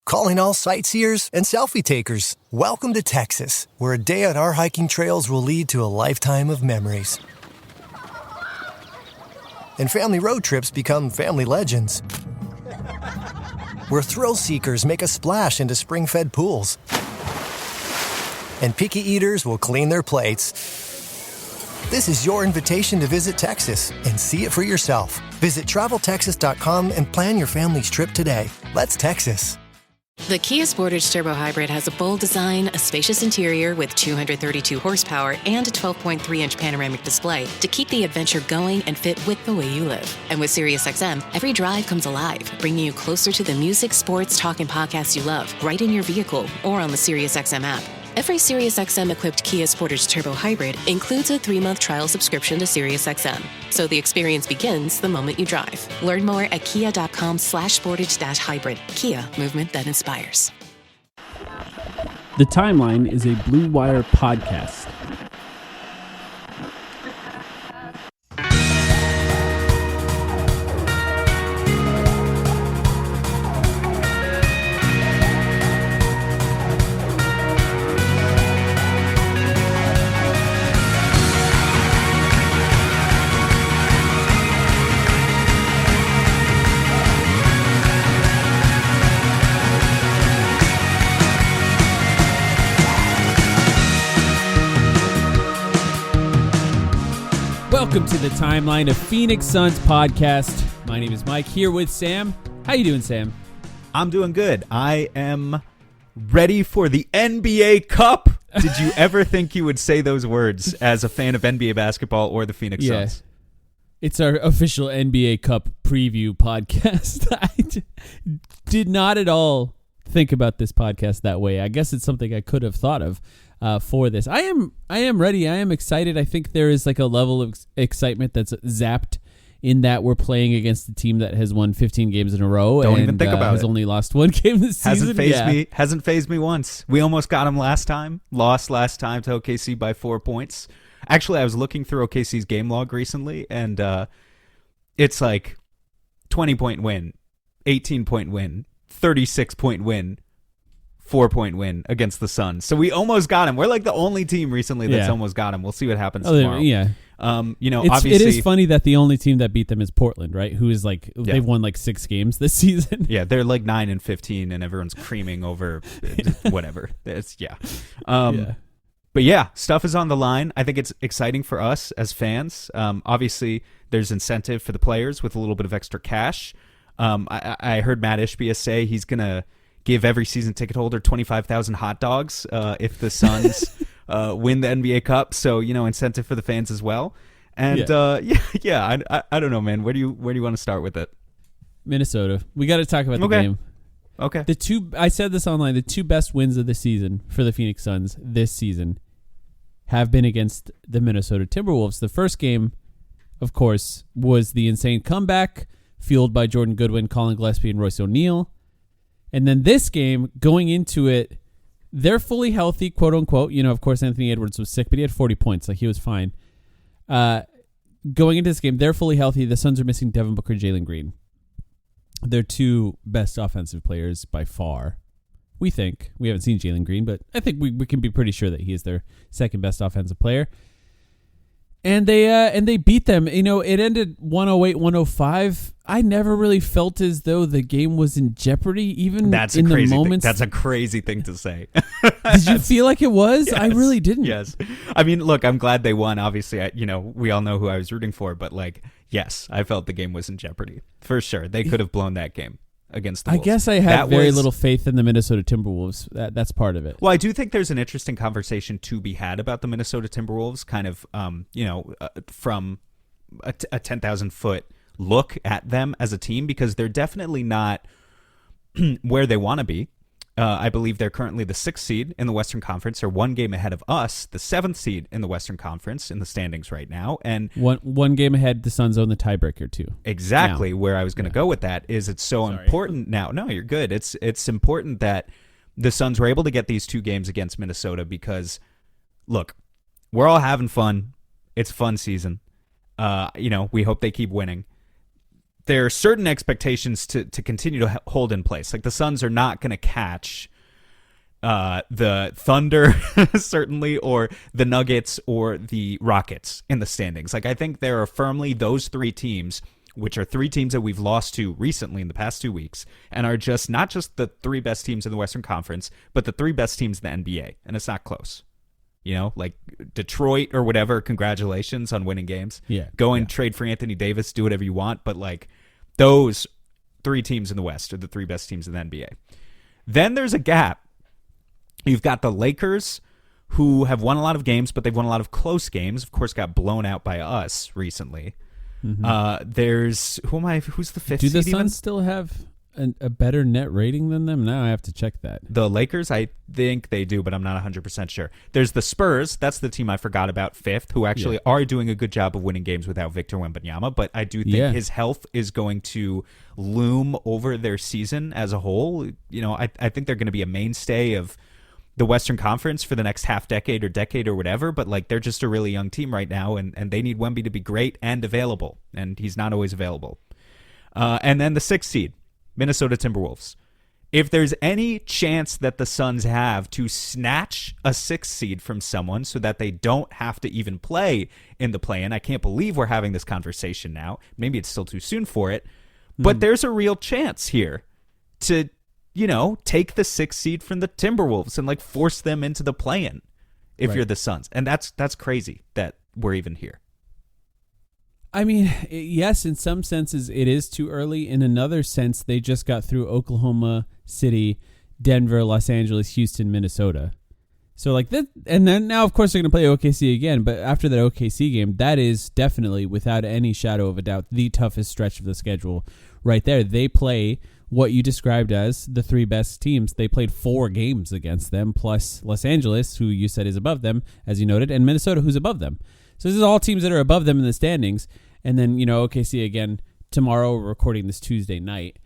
Calling all sightseers and selfie takers. Welcome to Texas, where a day on our hiking trails will lead to a lifetime of memories. And family road trips become family legends. Where thrill seekers make a splash into spring-fed pools. And picky eaters will clean their plates. This is your invitation to visit Texas and see it for yourself. Visit TravelTexas.com and plan your family's trip today. Let's Texas. The Kia Sportage Turbo Hybrid has a bold design, a spacious interior with 232 horsepower, and a 12.3-inch panoramic display to keep the adventure going and fit with the way you live. And with SiriusXM, every drive comes alive, bringing you closer to the music, sports, talk, and podcasts you love, right in your vehicle or on the SiriusXM app. Every SiriusXM-equipped Kia Sportage Turbo Hybrid includes a 3-month trial subscription to SiriusXM, so the experience begins the moment you drive. Learn more at kia.com/sportage-hybrid. Kia, movement that inspires. The Timeline is a Blue Wire podcast. Welcome to the Timeline of Phoenix Suns podcast. My name is Mike, here with Sam. How you doing, Sam? I'm doing good. I am ready for the NBA Cup. Did you ever think you would say those words as a fan of NBA basketball or the Phoenix Suns? It's our official NBA Cup preview podcast. I did not at all think about this podcast that way. I guess it's something I could have thought of. For this, I am ready. I am excited. I think there is like a level of excitement that's zapped in that we're playing against a team that has won 15 games in a row. Don't even think about it. Has only lost one game this season. Hasn't phased me once. We almost got them last time. Lost last time to OKC by 4 points. Actually, I was looking through OKC's game log recently, and it's like 20-point win, 18-point win, 36-point win, 4-point win against the Suns. So we almost got him. We're like the only team recently that's almost got him. We'll see what happens tomorrow. Yeah. Obviously, it is funny that the only team that beat them is Portland, right? Who is like, they've won like 6 games this season. Yeah, they're like 9-15 and everyone's creaming over whatever. But yeah, stuff is on the line. I think it's exciting for us as fans. Obviously, there's incentive for the players with a little bit of extra cash. I heard Matt Ishbia say he's going to give every season ticket holder 25,000 hot dogs if the Suns win the NBA Cup. So, incentive for the fans as well. And I don't know, man. Where do you want to start with it? Minnesota. We got to talk about the game. Okay. I said this online. The 2 best wins of the season for the Phoenix Suns this season have been against the Minnesota Timberwolves. The first game, of course, was the insane comeback fueled by Jordan Goodwin, Colin Gillespie, and Royce O'Neal. And then this game, going into it, they're fully healthy, quote unquote. Of course, Anthony Edwards was sick, but he had 40 points. Like, he was fine. Going into this game, they're fully healthy. The Suns are missing Devin Booker, Jalen Green. They're 2 best offensive players by far. We think. We haven't seen Jalen Green, but I think we can be pretty sure that he is their second best offensive player. And they beat them. It ended 108-105. I never really felt as though the game was in jeopardy, even in the moments. That's a crazy thing to say. Did you feel like it was? Yes, I really didn't. Yes. I mean, look, I'm glad they won. Obviously, we all know who I was rooting for, but yes, I felt the game was in jeopardy. For sure. They could have blown that game against the Wolves. I guess I had very little faith in the Minnesota Timberwolves. That's part of it. Well, I do think there's an interesting conversation to be had about the Minnesota Timberwolves, kind of, from a 10,000-foot look at them as a team, because they're definitely not where they want to be. I believe they're currently the 6th seed in the Western Conference. They're 1 game ahead of us, the 7th seed in the Western Conference in the standings right now. And one game ahead, the Suns own the tiebreaker too. Exactly. Now, where I was going to go with that is it's so important now. No, you're good. It's important that the Suns were able to get these 2 games against Minnesota because, look, we're all having fun. It's a fun season. We hope they keep winning. there are certain expectations to continue to hold in place. Like the Suns are not going to catch the Thunder, certainly, or the Nuggets or the Rockets in the standings. Like I think there are firmly those three teams, which are three teams that we've lost to recently in the past 2 weeks, and are just not just the three best teams in the Western Conference, but the three best teams in the NBA, and it's not close. You know, like Detroit or whatever, congratulations on winning games. Yeah. Go and trade for Anthony Davis, do whatever you want, but like those three teams in the West are the three best teams in the NBA. Then there's a gap. You've got the Lakers, who have won a lot of games, but they've won a lot of close games. Of course, got blown out by us recently. There's who's the fifth? Do the seed even? Suns still have a better net rating than them? Now I have to check that. The Lakers, I think they do, but I'm not 100% sure. There's the Spurs. That's the team I forgot about, fifth, who actually are doing a good job of winning games without Victor Wembanyama, but I do think his health is going to loom over their season as a whole. You know, I think they're going to be a mainstay of the Western Conference for the next half decade or whatever, but like they're just a really young team right now, and they need Wemby to be great and available, and he's not always available. And then the sixth seed, Minnesota Timberwolves. If there's any chance that the Suns have to snatch a sixth seed from someone so that they don't have to even play in the play-in, I can't believe we're having this conversation now. Maybe it's still too soon for it, but there's a real chance here to, you know, take the sixth seed from the Timberwolves and like force them into the play-in if you're the Suns. And that's crazy that we're even here. I mean, yes, in some senses it is too early. In another sense, they just got through Oklahoma City, Denver, Los Angeles, Houston, Minnesota. So like that, and then now of course they're going to play OKC again, but after that OKC game, that is definitely without any shadow of a doubt the toughest stretch of the schedule right there. They play what you described as the three best teams. They played 4 games against them, plus Los Angeles, who you said is above them, as you noted, and Minnesota, who's above them. So this is all teams that are above them in the standings. And then, you know, OKC again tomorrow. We're recording this Tuesday night.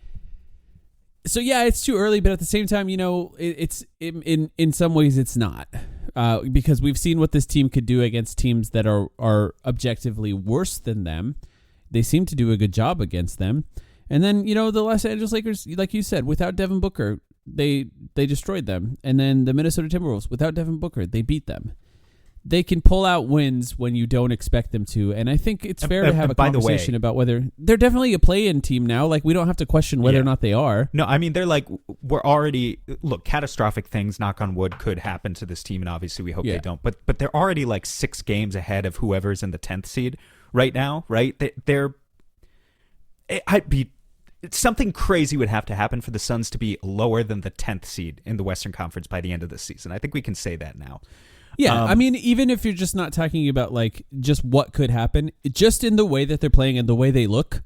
So yeah, it's too early, but at the same time, you know, it's in some ways it's not. Because we've seen what this team could do against teams that are objectively worse than them. They seem to do a good job against them. And then, you know, the Los Angeles Lakers, like you said, without Devin Booker, they destroyed them. And then the Minnesota Timberwolves, without Devin Booker, they beat them. They can pull out wins when you don't expect them to. And I think it's fair to have a conversation about whether they're definitely a play-in team now. Like, we don't have to question whether or not they are. No, I mean, they're like, we're already, look, catastrophic things, knock on wood, could happen to this team. And obviously we hope they don't. But they're already like 6 games ahead of whoever's in the 10th seed right now, right? Something crazy would have to happen for the Suns to be lower than the 10th seed in the Western Conference by the end of the season. I think we can say that now. Yeah, I mean, even if you're just not talking about like just what could happen, just in the way that they're playing and the way they look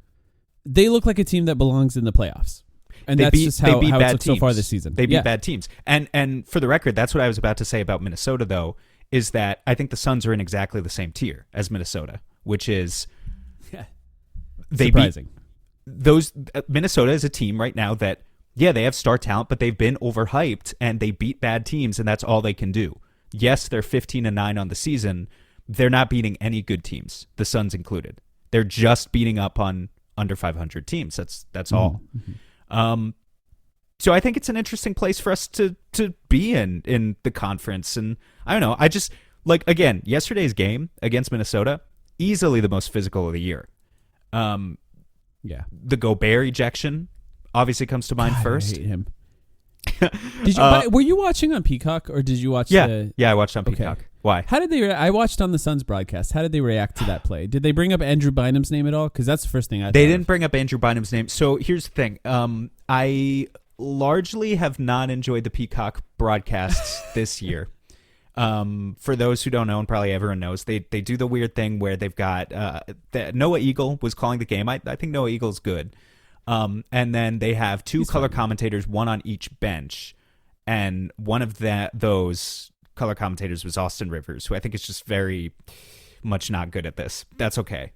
like a team that belongs in the playoffs. And that's just how it's looked so far this season. They beat bad teams. And for the record, that's what I was about to say about Minnesota, though, is that I think the Suns are in exactly the same tier as Minnesota, which is surprising. Minnesota is a team right now that, they have star talent, but they've been overhyped and they beat bad teams, and that's all they can do. Yes, they're 15-9 on the season. They're not beating any good teams, the Suns included. They're just beating up on under 500 teams. That's all. Mm-hmm. So I think it's an interesting place for us to be in the conference. And I don't know. I just, like, again, yesterday's game against Minnesota, easily the most physical of the year. The Gobert ejection obviously comes to mind first. I hate him. Were you watching on Peacock or did you watch? Yeah, I watched on Peacock. Okay. Why? How did they? I watched on the Suns broadcast. How did they react to that play? Did they bring up Andrew Bynum's name at all? Because that's the first thing I. They didn't bring up Andrew Bynum's name. So here's the thing. I largely have not enjoyed the Peacock broadcasts this year. For those who don't know, and probably everyone knows, they do the weird thing where they've got Noah Eagle was calling the game. I think Noah Eagle's good. And then they have 2 color commentators, one on each bench. And one of those color commentators was Austin Rivers, who I think is just very much not good at this. That's okay.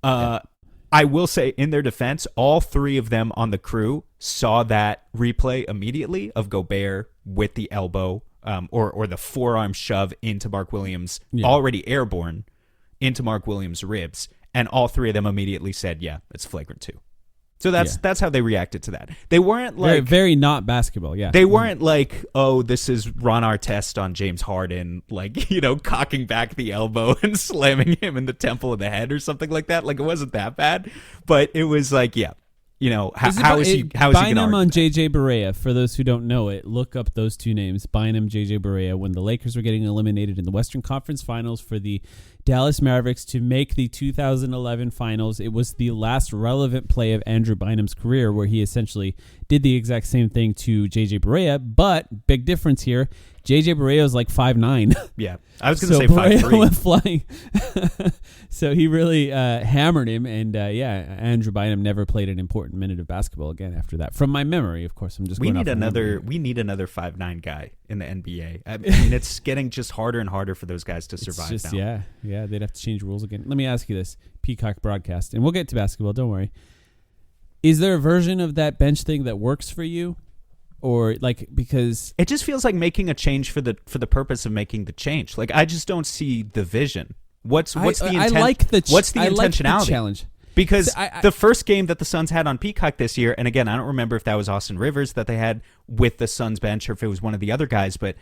I will say, in their defense, all 3 of them on the crew saw that replay immediately of Gobert with the elbow or the forearm shove into Mark Williams, already airborne, into Mark Williams' ribs. And all 3 of them immediately said, it's flagrant 2. So that's how they reacted to that. They weren't like very, very not basketball. Yeah, they weren't like, oh, this is Ron Artest on James Harden, like, cocking back the elbow and slamming him in the temple of the head or something like that. Like, it wasn't that bad, but it was like, yeah, how is he going to Bynum argue on that? JJ Barea. For those who don't know it, look up those two names, Bynum, JJ Barea, when the Lakers were getting eliminated in the Western Conference Finals for the Dallas Mavericks to make the 2011 Finals. It was the last relevant play of Andrew Bynum's career, where he essentially did the exact same thing to JJ Barea, but big difference here. JJ Barea was like 5'9". Yeah, I was going to say Barea 5'3". went flying. So he really hammered him, and Andrew Bynum never played an important minute of basketball again after that. From my memory, of course, I'm just We going need off another. memory. We need another 5'9" guy in the NBA. I mean, it's getting just harder and harder for those guys to survive It's just, now. yeah, they'd have to change rules again. Let me ask you this: Peacock broadcast, and we'll get to basketball. Don't worry. Is there a version of that bench thing that works for you, or like because It just feels like making a change for the purpose of making the change. Like, I just don't see the vision. What's the intent? I like the what's the I like intentionality? the challenge. Because So I- the first game that the Suns had on Peacock this year, and again, I don't remember if that was Austin Rivers that they had with the Suns bench or if it was one of the other guys, but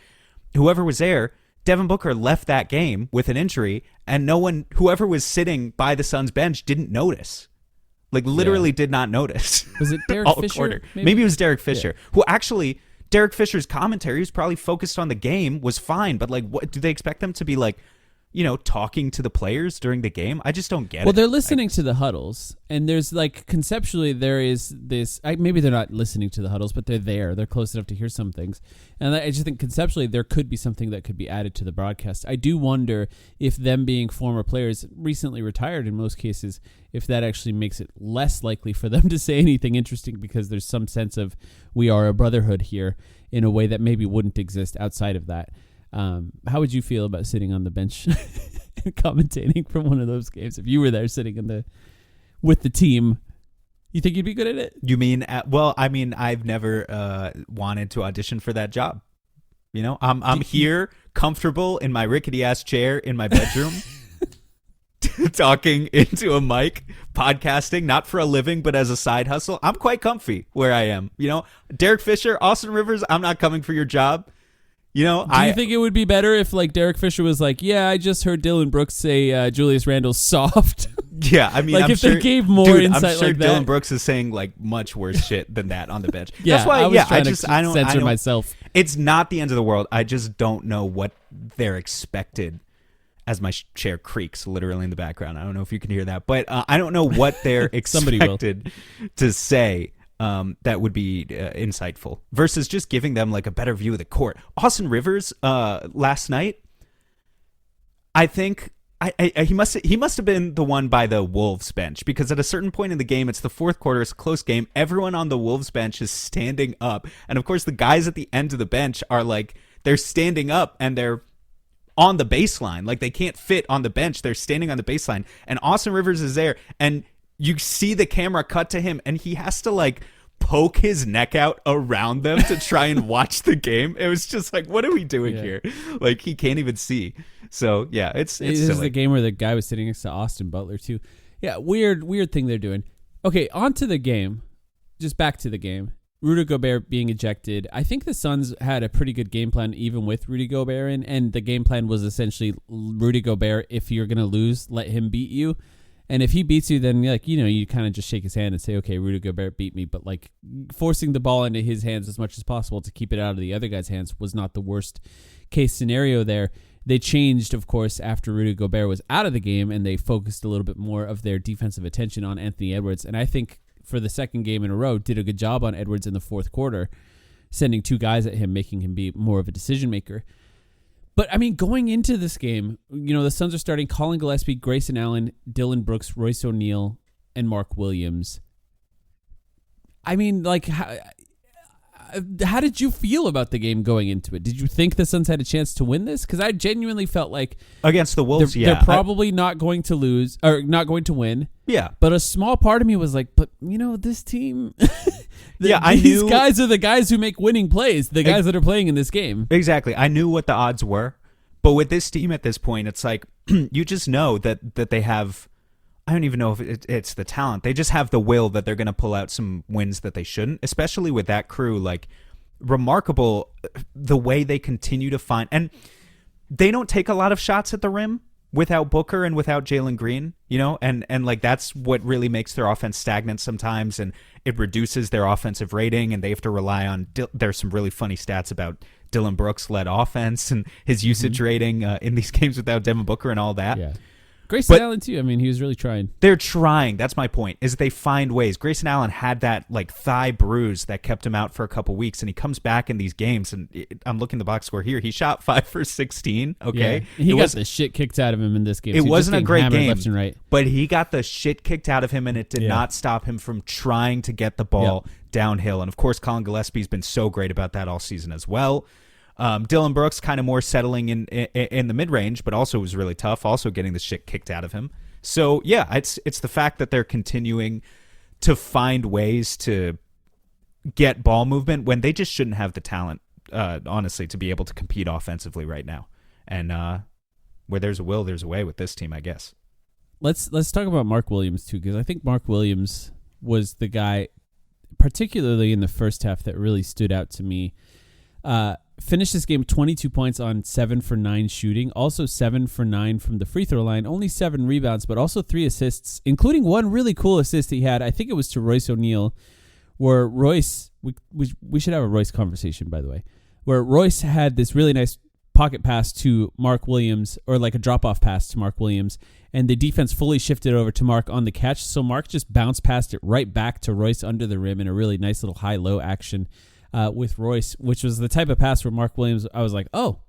whoever was there, Devin Booker left that game with an injury, and whoever was sitting by the Suns bench didn't notice. Like, literally did not notice. Was it Derek all Fisher, quarter. maybe? Maybe it was Derek Fisher, who actually, Derek Fisher's commentary was probably focused on the game, was fine, but like, what do they expect them to be like, talking to the players during the game? I just don't get it. Well, they're listening to the huddles, and there's like conceptually there is this. Maybe they're not listening to the huddles, but they're there. They're close enough to hear some things, and I just think conceptually there could be something that could be added to the broadcast. I do wonder if them being former players, recently retired in most cases, if that actually makes it less likely for them to say anything interesting because there's some sense of we are a brotherhood here in a way that maybe wouldn't exist outside of that. How would you feel about sitting on the bench and commentating from one of those games? If you were there sitting with the team, you think you'd be good at it? You mean, I've never wanted to audition for that job. I'm here, comfortable in my rickety ass chair in my bedroom, talking into a mic, podcasting, not for a living, but as a side hustle. I'm quite comfy where I am. Derek Fisher, Austin Rivers, I'm not coming for your job. Do you think it would be better if like Derek Fisher was like, yeah, I just heard Dylan Brooks say Julius Randle's soft? Yeah, I mean, like I'm if sure, they gave more dude, insight I'm sure like Dylan that. Brooks is saying like much worse shit than that on the bench. Yeah, that's why. I was trying to I don't censor I don't- myself. It's not the end of the world. I just don't know what they're expected. As my chair creaks literally in the background, I don't know if you can hear that, but I don't know what they're Somebody will. expected to say. That would be insightful versus just giving them like a better view of the court. Austin Rivers last night, I think he must have been the one by the Wolves bench, because at a certain point in the game, it's the fourth quarter, it's a close game, everyone on the Wolves bench is standing up, and of course the guys at the end of the bench are like, they're standing up and they're on the baseline, like they can't fit on the bench, they're standing on the baseline, and Austin Rivers is there, and you see the camera cut to him, and he has to like poke his neck out around them to try and watch the game. It was just like, what are we doing here? Like, he can't even see. So yeah, it's This is silly. the game where the guy was sitting next to Austin Butler too. Yeah, weird thing they're doing. Okay, on to the game. Just back to the game. Rudy Gobert being ejected. I think the Suns had a pretty good game plan even with Rudy Gobert in, and the game plan was essentially Rudy Gobert, if you're going to lose, let him beat you. And if he beats you, then you kind of just shake his hand and say, okay, Rudy Gobert beat me. But like forcing the ball into his hands as much as possible to keep it out of the other guy's hands was not the worst case scenario there. They changed, of course, after Rudy Gobert was out of the game, and they focused a little bit more of their defensive attention on Anthony Edwards. And I think for the second game in a row, did a good job on Edwards in the fourth quarter, sending two guys at him, making him be more of a decision maker. But, I mean, going into this game, the Suns are starting Colin Gillespie, Grayson Allen, Dylan Brooks, Royce O'Neal, and Mark Williams. I mean, like, how did you feel about the game going into it? Did you think the Suns had a chance to win this? Because I genuinely felt like against the Wolves, they're probably not going to lose or not going to win. Yeah. But a small part of me was like, but, this team... I these knew guys are the guys who make winning plays, the guys that are playing in this game. Exactly. I knew what the odds were, but with this team at this point, it's like you just know that they have I don't even know if it's the talent. They just have the will that they're going to pull out some wins that they shouldn't, especially with that crew. Like, remarkable the way they continue to find, and they don't take a lot of shots at the rim without Booker and without Jalen Green, you know, and like that's what really makes their offense stagnant sometimes, and it reduces their offensive rating, and they have to rely on. There's some really funny stats about Dillon Brooks led offense and his usage rating in these games without Devin Booker and all that. Yeah. Grayson Allen too. I mean, he was really trying. They're trying. That's my point, is they find ways. Grayson Allen had that like thigh bruise that kept him out for a couple weeks, and he comes back in these games, and I'm looking at the box score here. He shot 5 for 16. Okay. Yeah. He got the shit kicked out of him in this game. It wasn't a great game, left and right. but he got the shit kicked out of him, and it did not stop him from trying to get the ball downhill. And of course, Colin Gillespie's been so great about that all season as well. Dillon Brooks kind of more settling in the mid-range, but also was really tough, also getting the shit kicked out of him. So, yeah, it's the fact that they're continuing to find ways to get ball movement when they just shouldn't have the talent, honestly, to be able to compete offensively right now. And where there's a will, there's a way with this team, I guess. Let's talk about Mark Williams, too, because I think Mark Williams was the guy, particularly in the first half, that really stood out to me. Finished this game 22 points on 7 for 9 shooting, also 7 for 9 from the free throw line, only 7 rebounds, but also 3 assists, including one really cool assist he had. I think it was to Royce O'Neal, where Royce, we should have a Royce conversation, by the way, where Royce had this really nice pocket pass to Mark Williams, or like a drop-off pass to Mark Williams, and the defense fully shifted over to Mark on the catch, so Mark just bounced past it right back to Royce under the rim in a really nice little high-low action. With Royce, which was the type of pass where Mark Williams, I was like, oh,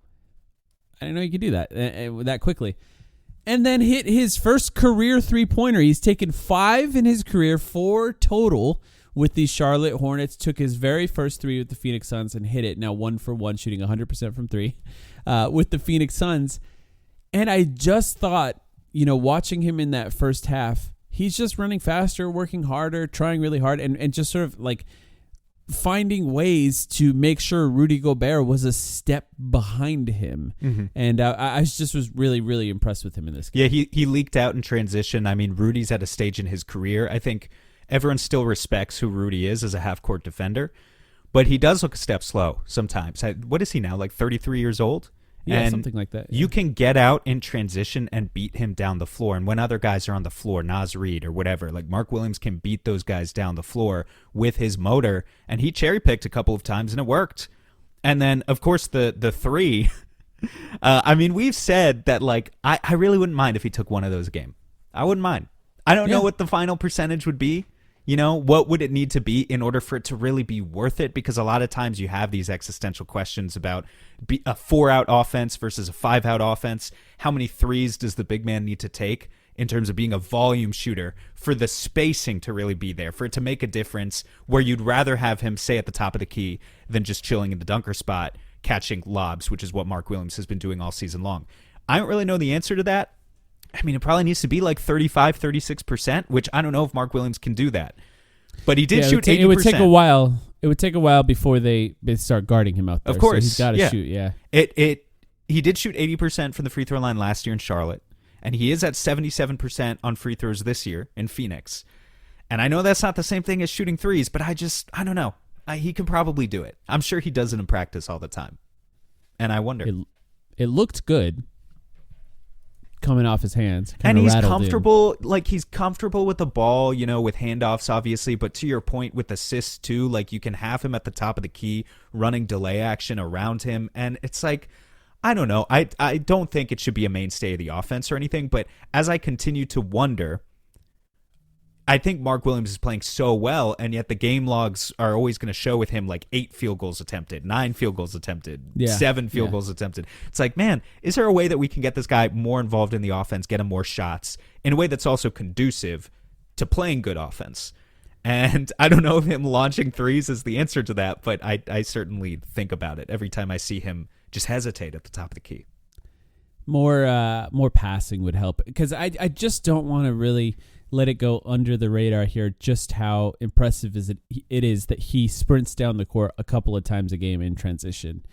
I didn't know you could do that that quickly. And then hit his first career three-pointer. He's taken 5 in his career, 4 total with the Charlotte Hornets. Took his very first 3 with the Phoenix Suns and hit it. Now 1 for 1, shooting 100% from 3 with the Phoenix Suns. And I just thought, you know, watching him in that first half, he's just running faster, working harder, trying really hard, and just sort of like finding ways to make sure Rudy Gobert was a step behind him. Mm-hmm. And I just was really, really impressed with him in this game. Yeah, he leaked out in transition. I mean, Rudy's at a stage in his career. I think everyone still respects who Rudy is as a half-court defender, but he does look a step slow sometimes. What is he now, like 33 years old? Yeah, and something like that. Yeah. You can get out in transition and beat him down the floor. And when other guys are on the floor, Naz Reid or whatever, like Mark Williams can beat those guys down the floor with his motor. And he cherry-picked a couple of times, and it worked. And then, of course, the 3. I mean, we've said that, like, I really wouldn't mind if he took one of those a game. I wouldn't mind. I don't know what the final percentage would be. You know, what would it need to be in order for it to really be worth it? Because a lot of times you have these existential questions about a 4-out offense versus a 5-out offense. How many threes does the big man need to take in terms of being a volume shooter for the spacing to really be there, for it to make a difference, where you'd rather have him, say, at the top of the key than just chilling in the dunker spot, catching lobs, which is what Mark Williams has been doing all season long. I don't really know the answer to that. I mean, it probably needs to be like 35, 36%, which I don't know if Mark Williams can do that. But he did shoot 80%. It would take a while. It would take a while before they start guarding him out there. Of course. So he's got to shoot, yeah. He did shoot 80% from the free throw line last year in Charlotte, and he is at 77% on free throws this year in Phoenix. And I know that's not the same thing as shooting threes, but I don't know. He can probably do it. I'm sure he does it in practice all the time. And I wonder. It looked good coming off his hands. And he's comfortable, like he's comfortable with the ball, you know, with handoffs, obviously. But to your point, with assists too, like you can have him at the top of the key, running delay action around him. And it's like, I don't know. I don't think it should be a mainstay of the offense or anything. But as I continue to wonder, I think Mark Williams is playing so well, and yet the game logs are always going to show with him like 8 field goals attempted, 9 field goals attempted, 7 field goals attempted. It's like, man, is there a way that we can get this guy more involved in the offense, get him more shots in a way that's also conducive to playing good offense? And I don't know if him launching threes is the answer to that, but I certainly think about it every time I see him just hesitate at the top of the key. More passing would help, because I just don't want to really let it go under the radar here just how impressive it is that he sprints down the court a couple of times a game in transition.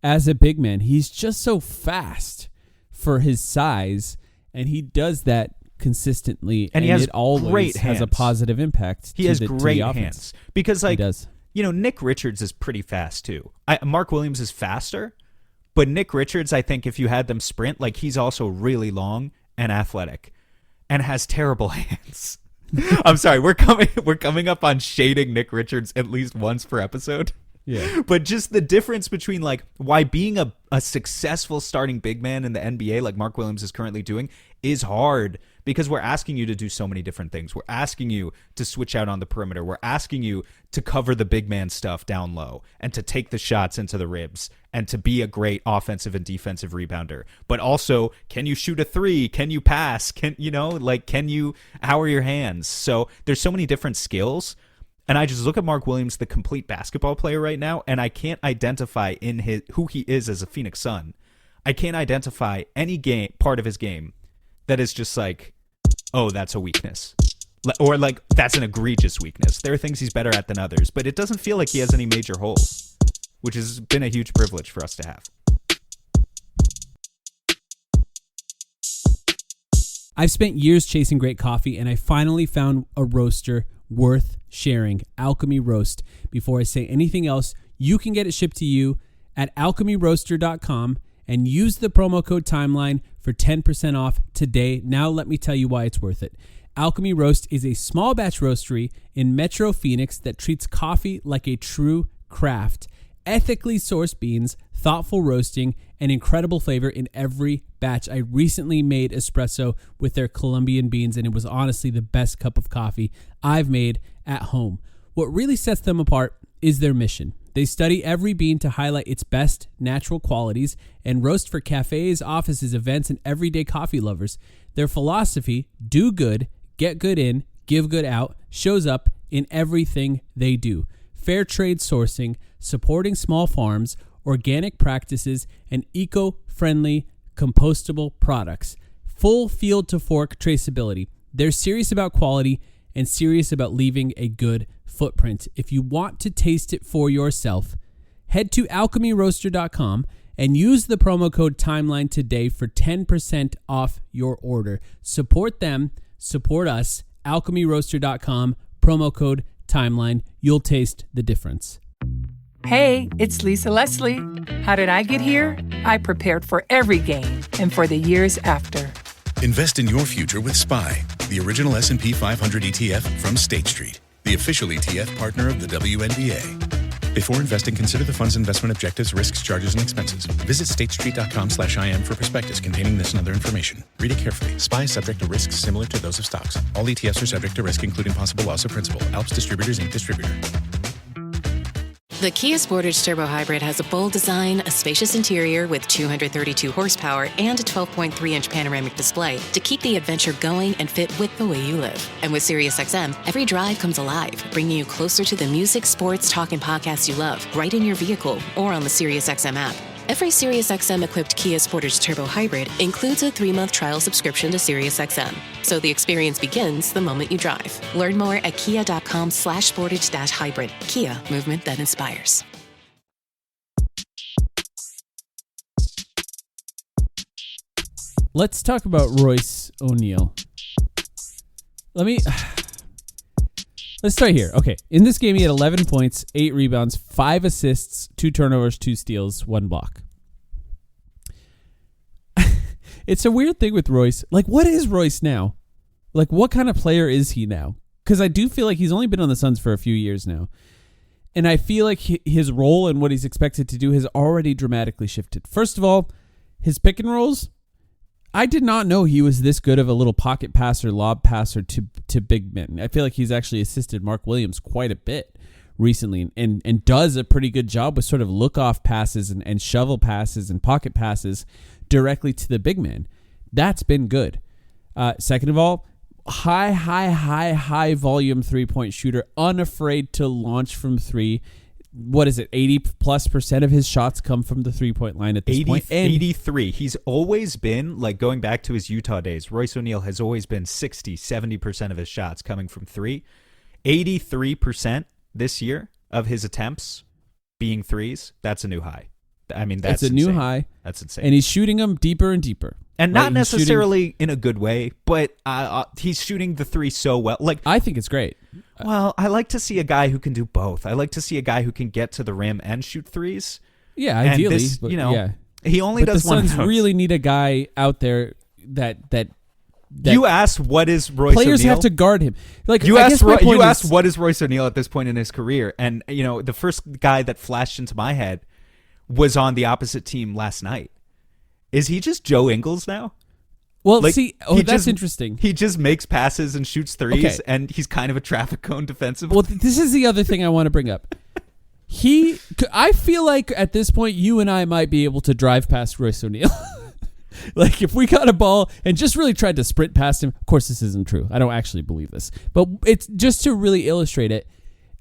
As a big man, he's just so fast for his size, and he does that consistently, And he has it always great has a hands. positive impact. He to has the, to the great offense. hands because, like, He does. Nick Richards is pretty fast too. Mark Williams is faster, but Nick Richards, I think, if you had them sprint, like, he's also really long and athletic, and has terrible hands. I'm sorry, we're coming up on shading Nick Richards at least once per episode. Yeah. But just the difference between, like, why being a successful starting big man in the NBA, like Mark Williams is currently doing, is hard, because we're asking you to do so many different things. We're asking you to switch out on the perimeter. We're asking you to cover the big man stuff down low and to take the shots into the ribs and to be a great offensive and defensive rebounder. But also, can you shoot a three? Can you pass? How are your hands? So there's so many different skills. And I just look at Mark Williams, the complete basketball player right now, and I can't identify in who he is as a Phoenix Sun. I can't identify any part of his game that is just like, oh, that's a weakness. Or like, that's an egregious weakness. There are things he's better at than others, but it doesn't feel like he has any major holes, which has been a huge privilege for us to have. I've spent years chasing great coffee, and I finally found a roaster worth sharing, Alchemy Roast. Before I say anything else, you can get it shipped to you at alchemyroaster.com and use the promo code Timeline for 10% off today. Now let me tell you why it's worth it. Alchemy Roast is a small batch roastery in Metro Phoenix that treats coffee like a true craft. Ethically sourced beans, thoughtful roasting, and incredible flavor in every batch. I recently made espresso with their Colombian beans, and it was honestly the best cup of coffee I've made at home. What really sets them apart is their mission. They study every bean to highlight its best natural qualities and roast for cafes, offices, events, and everyday coffee lovers. Their philosophy, do good, get good in, give good out, shows up in everything they do. Fair trade sourcing, supporting small farms, organic practices, and eco-friendly compostable products. Full field to fork traceability. They're serious about quality and serious about leaving a good footprint. If you want to taste it for yourself, head to alchemyroaster.com and use the promo code Timeline today for 10% off your order. Support them, support us. alchemyroaster.com, promo code Timeline. You'll taste the difference. Hey, it's Lisa Leslie. How did I get here? I prepared for every game and for the years after. Invest in your future with SPY, the original S&P 500 ETF from State Street, the official ETF partner of the WNBA. Before investing, consider the fund's investment objectives, risks, charges, and expenses. Visit statestreet.com/IM for prospectus containing this and other information. Read it carefully. SPY is subject to risks similar to those of stocks. All ETFs are subject to risk, including possible loss of principal. Alps Distributors, Inc. Distributor. The Kia Sportage Turbo Hybrid has a bold design, a spacious interior with 232 horsepower, and a 12.3-inch panoramic display to keep the adventure going and fit with the way you live. And with SiriusXM, every drive comes alive, bringing you closer to the music, sports, talk, and podcasts you love, right in your vehicle or on the SiriusXM app. Every SiriusXM-equipped Kia Sportage Turbo Hybrid includes a 3-month trial subscription to SiriusXM, so the experience begins the moment you drive. Learn more at kia.com/sportage-hybrid. Kia, movement that inspires. Let's talk about Royce O'Neal. Let's start here. Okay, in this game, he had 11 points, 8 rebounds, 5 assists, 2 turnovers, 2 steals, 1 block. It's a weird thing with Royce. Like, what is Royce now? Like, what kind of player is he now? Because I do feel like he's only been on the Suns for a few years now. And I feel like his role and what he's expected to do has already dramatically shifted. First of all, his pick and rolls. I did not know he was this good of a little pocket passer, lob passer to big men. I feel like he's actually assisted Mark Williams quite a bit recently and does a pretty good job with sort of look-off passes and shovel passes and pocket passes directly to the big man. That's been good. Second of all, high volume three-point shooter, unafraid to launch from three. What is it? 80+% of his shots come from the three-point line at this point. 83. He's always been, like, going back to his Utah days, Royce O'Neal has always been 60, 70% of his shots coming from three. 83% this year of his attempts being threes. That's a new high. I mean, that's it's a new insane. high. That's insane. And he's shooting them deeper and deeper. And Right? not He's shooting- necessarily in a good way, but he's shooting the three so well. Like, I think it's great. well, I like to see a guy who can do both. I like to see a guy who can get to the rim and shoot threes. Yeah, And ideally. this, but, you know, yeah. he only But does the one Suns of those. really need a guy out there that You asked what is Royce players O'Neal? have to guard him. Like You I asked guess my point you asked is, what is Royce O'Neal at this point in his career, and you know the first guy that flashed into my head was on the opposite team last night. Is he just Joe Ingles now? Well, Like, see, he that's just- interesting. He just makes passes and shoots threes, Okay. and he's kind of a traffic cone defensively. Well, this is the other thing I want to bring up. I feel like at this point, you and I might be able to drive past Royce O'Neal. Like if we got a ball and just really tried to sprint past him. Of course, this isn't true. I don't actually believe this, but it's just to really illustrate it.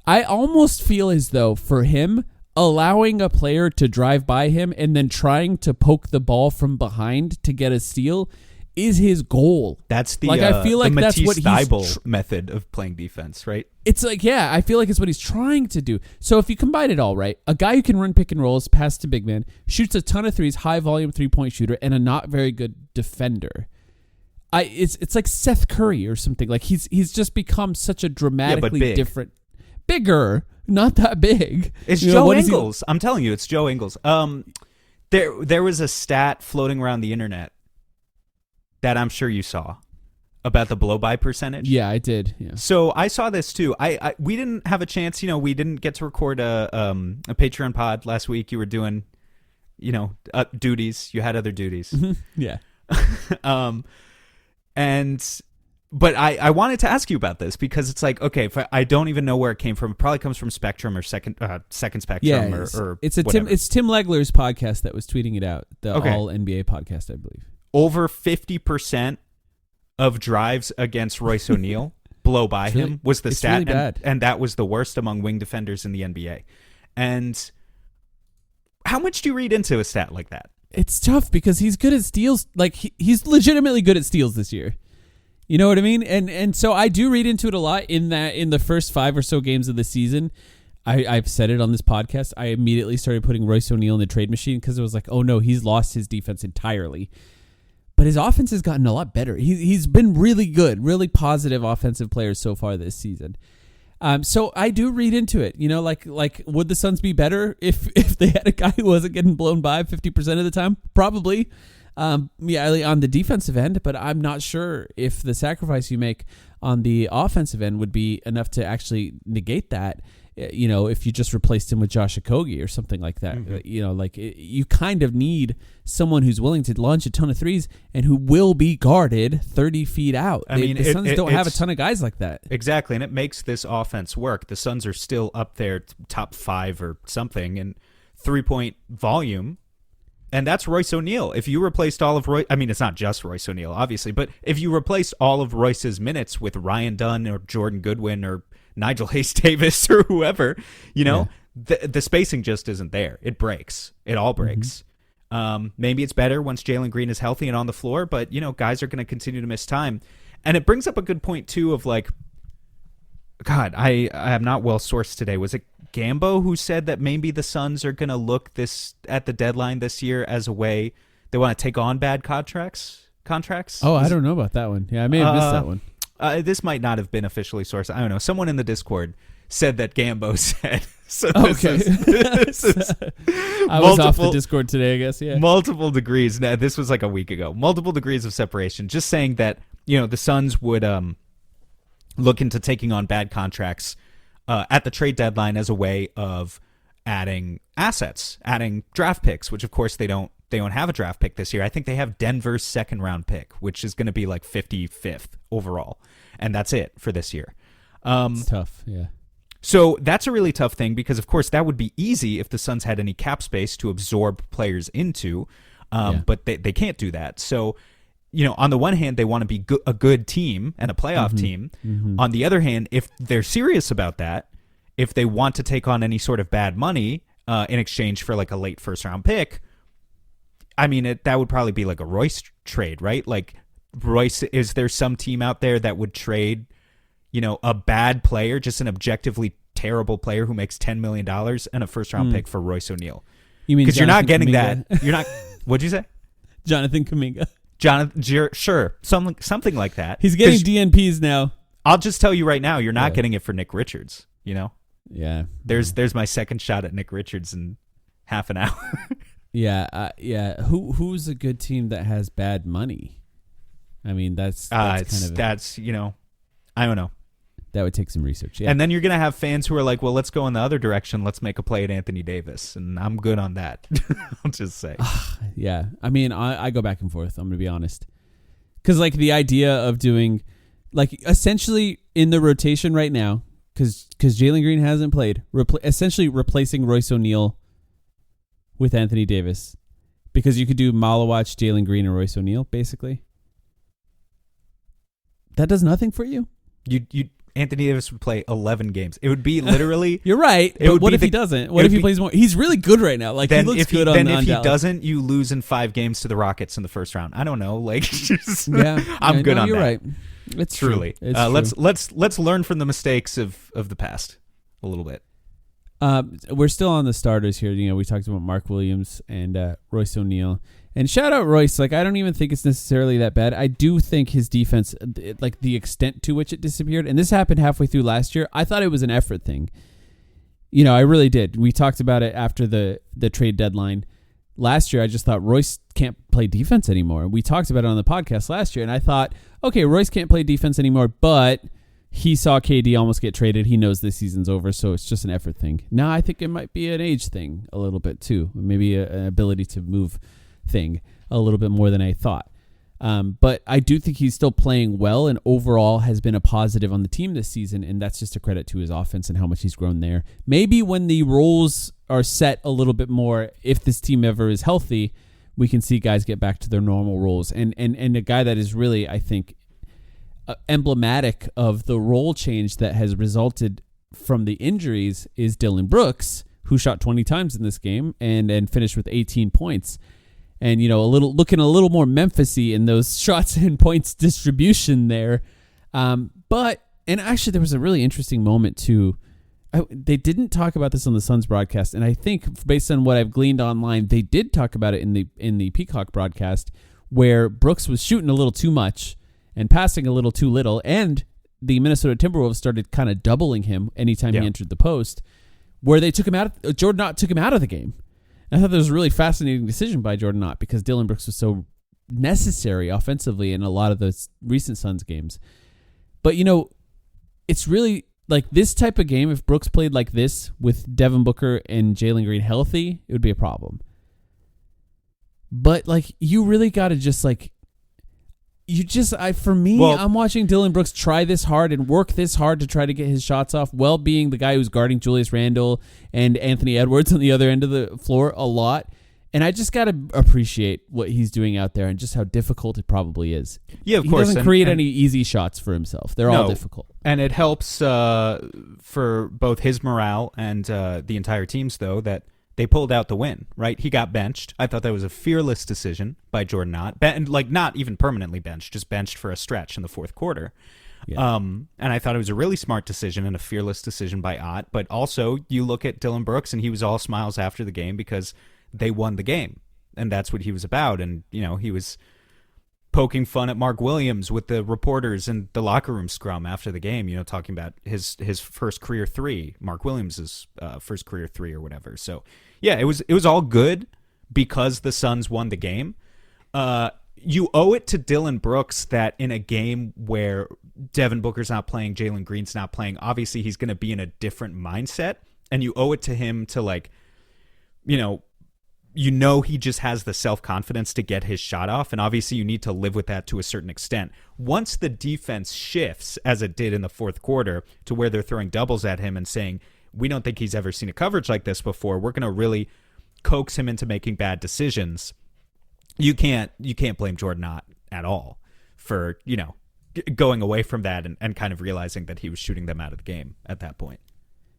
I almost feel as though for him, allowing a player to drive by him and then trying to poke the ball from behind to get a steal is his goal. That's the I feel like the that's what Matisse he's Thybulle method of playing defense, right? It's like, yeah, I feel like it's what he's trying to do. So if you combine it all, right, a guy who can run pick and rolls, pass to big man, shoots a ton of threes, high volume 3-point shooter, and a not very good defender. It's like Seth Curry or something. Like he's just become such a dramatically big. different, bigger, not that big. It's You know, Joe what is he- Ingles. I'm telling you, it's Joe Ingles. There was a stat floating around the internet that I'm sure you saw about the blow-by percentage. Yeah, I did. Yeah. So I saw this too. We didn't have a chance. You know, we didn't get to record a Patreon pod last week. You were doing, you know, duties. You had other duties. Yeah. But I wanted to ask you about this because it's like, okay, if I don't even know where it came from. It probably comes from Spectrum or Second Spectrum Yeah, or it's whatever. Tim Legler's podcast that was tweeting it out. The Okay. All NBA podcast, I believe. Over 50% of drives against Royce O'Neal blow by It's really- him was the it's stat, really bad. and that was the worst among wing defenders in the NBA. And how much do you read into a stat like that? It's tough because he's good at steals. Like he's legitimately good at steals this year. You know what I mean? And so I do read into it a lot in the first 5 or so games of the season. I've said it on this podcast. I immediately started putting Royce O'Neal in the trade machine because it was like, oh no, he's lost his defense entirely. But his offense has gotten a lot better. He's been really good, really positive offensive players so far this season. So I do read into it. You know, like would the Suns be better if they had a guy who wasn't getting blown by 50% of the time? Probably. Yeah, on the defensive end, but I'm not sure if the sacrifice you make on the offensive end would be enough to actually negate that. You know, if you just replaced him with Josh Okogie or something like that, you know, like you kind of need someone who's willing to launch a ton of threes and who will be guarded 30 feet out. I mean, the Suns don't have a it's- ton of guys like that. Exactly, and it makes this offense work. The Suns are still up there, top 5 or something, in 3-point volume. And that's Royce O'Neal. If you replaced all of Royce, I mean, it's not just Royce O'Neal, obviously, but if you replaced all of Royce's minutes with Ryan Dunn or Jordan Goodwin or Nigel Hayes-Davis or whoever, you know, the spacing just isn't there. It breaks. It all breaks. Maybe it's better once Jalen Green is healthy and on the floor, but, you know, guys are going to continue to miss time. And it brings up a good point, too, of like, God, I am not well sourced today. Was it Gambo who said that maybe the Suns are going to look at the deadline this year as a way they want to take on bad contracts? Oh, I don't know about that one. Yeah, I may have missed that one. This might not have been officially sourced. I don't know. Someone in the Discord said that Gambo said. So Okay. this is I was off the multiple- Discord today, I guess. Yeah. multiple degrees. Now, this was like a week ago. Multiple degrees of separation. Just saying that, you know, the Suns would look into taking on bad contracts at the trade deadline as a way of adding assets, adding draft picks, which of course they don't have a draft pick this year. I think they have Denver's 2nd round pick, which is going to be like 55th overall, and that's it for this year. It's tough. Yeah. So that's a really tough thing because, of course, that would be easy if the Suns had any cap space to absorb players into, but they can't do that. So, you know, on the one hand, they want to be a good team and a playoff team. On the other hand, if they're serious about that, if they want to take on any sort of bad money in exchange for like a late 1st-round pick, I mean, that would probably be like a Royce trade, right? Like, Royce, is there some team out there that would trade, you know, a bad player, just an objectively terrible player who makes $10 million and a 1st-round pick for Royce O'Neal? You mean because you're not Jonathan getting Kuminga? that. You're not. What'd you say? Jonathan Kuminga. Jonathan, sure, something like that. He's getting 'Cause DNPs now. I'll just tell you right now, you're not getting it for Nick Richards. You know, Yeah. there's my second shot at Nick Richards in half an hour. Yeah. Who's a good team that has bad money? I mean, that's kind of I don't know. that would take some research. Yeah. And then you're gonna have fans who are like, well, let's go in the other direction. Let's make a play at Anthony Davis, and I'm good on that. I'll just say. Yeah, I mean, I go back and forth. I'm gonna be honest, because like the idea of doing, like, essentially in the rotation right now, because Jalen Green hasn't played, essentially replacing Royce O'Neal with Anthony Davis, because you could do Malawach, Jalen Green, and Royce O'Neal basically. That does nothing for you. You Anthony Davis would play 11 games. It would be literally. You're right. It But would what be if he the- doesn't? it What if would he be- plays more? He's really good right now. Like, he Then looks if he, good then on if he Dallas. doesn't, you lose in 5 games to the Rockets in the first round. I don't know. Like, just, Yeah, I'm good on you're that. right. It's Truly. true. It's true. Let's learn from the mistakes of the past a little bit. We're still on the starters here. You know, we talked about Mark Williams and Royce O'Neal. And shout out Royce. Like, I don't even think it's necessarily that bad. I do think his defense, like the extent to which it disappeared, and this happened halfway through last year, I thought it was an effort thing. You know, I really did. We talked about it after the trade deadline. Last year, I just thought Royce can't play defense anymore. We talked about it on the podcast last year, and I thought, okay, Royce can't play defense anymore, but he saw KD almost get traded. He knows this season's over, so it's just an effort thing. Now I think it might be an age thing a little bit too. Maybe an ability to move thing a little bit more than I thought. But I do think he's still playing well and overall has been a positive on the team this season, and that's just a credit to his offense and how much he's grown there. Maybe when the roles are set a little bit more, if this team ever is healthy, we can see guys get back to their normal roles. And a guy that is really, I think, emblematic of the role change that has resulted from the injuries is Dylan Brooks, who shot 20 times in this game and finished with 18 points. And, you know, looking a little more Memphis-y in those shots and points distribution there. And actually there was a really interesting moment too. They didn't talk about this on the Suns broadcast, and I think based on what I've gleaned online, they did talk about it in the Peacock broadcast, where Brooks was shooting a little too much and passing a little too little, and the Minnesota Timberwolves started kind of doubling him anytime he entered the post, where they took him out. Jordan Ott took him out of the game. I thought that was a really fascinating decision by Jordan Ott because Dylan Brooks was so necessary offensively in a lot of those recent Suns games. But, you know, it's really like this type of game, if Brooks played like this with Devin Booker and Jalen Green healthy, it would be a problem. But, like, you really got to just, like, I'm watching Dylan Brooks try this hard and work this hard to try to get his shots off, while being the guy who's guarding Julius Randle and Anthony Edwards on the other end of the floor a lot. And I just got to appreciate what he's doing out there and just how difficult it probably is. Yeah, of course. He doesn't create any easy shots for himself. They're all difficult. And it helps for both his morale and the entire team's, though, that they pulled out the win, right? He got benched. I thought that was a fearless decision by Jordan Ott. Like, not even permanently benched, just benched for a stretch in the fourth quarter. Yeah. And I thought it was a really smart decision and a fearless decision by Ott. But also, you look at Dylan Brooks, and he was all smiles after the game because they won the game. And that's what he was about. And, you know, he was poking fun at Mark Williams with the reporters in the locker room scrum after the game, you know, talking about his first career 3, Mark Williams's first career 3 or whatever. So, yeah, it was all good because the Suns won the game. You owe it to Dylan Brooks that in a game where Devin Booker's not playing, Jalen Green's not playing, obviously he's going to be in a different mindset, and you owe it to him to, like, you know, he just has the self-confidence to get his shot off, and obviously you need to live with that to a certain extent. Once the defense shifts, as it did in the fourth quarter, to where they're throwing doubles at him and saying, we don't think he's ever seen a coverage like this before, we're going to really coax him into making bad decisions. You can't blame Jordan Ott at all for, you know, going away from that and kind of realizing that he was shooting them out of the game at that point.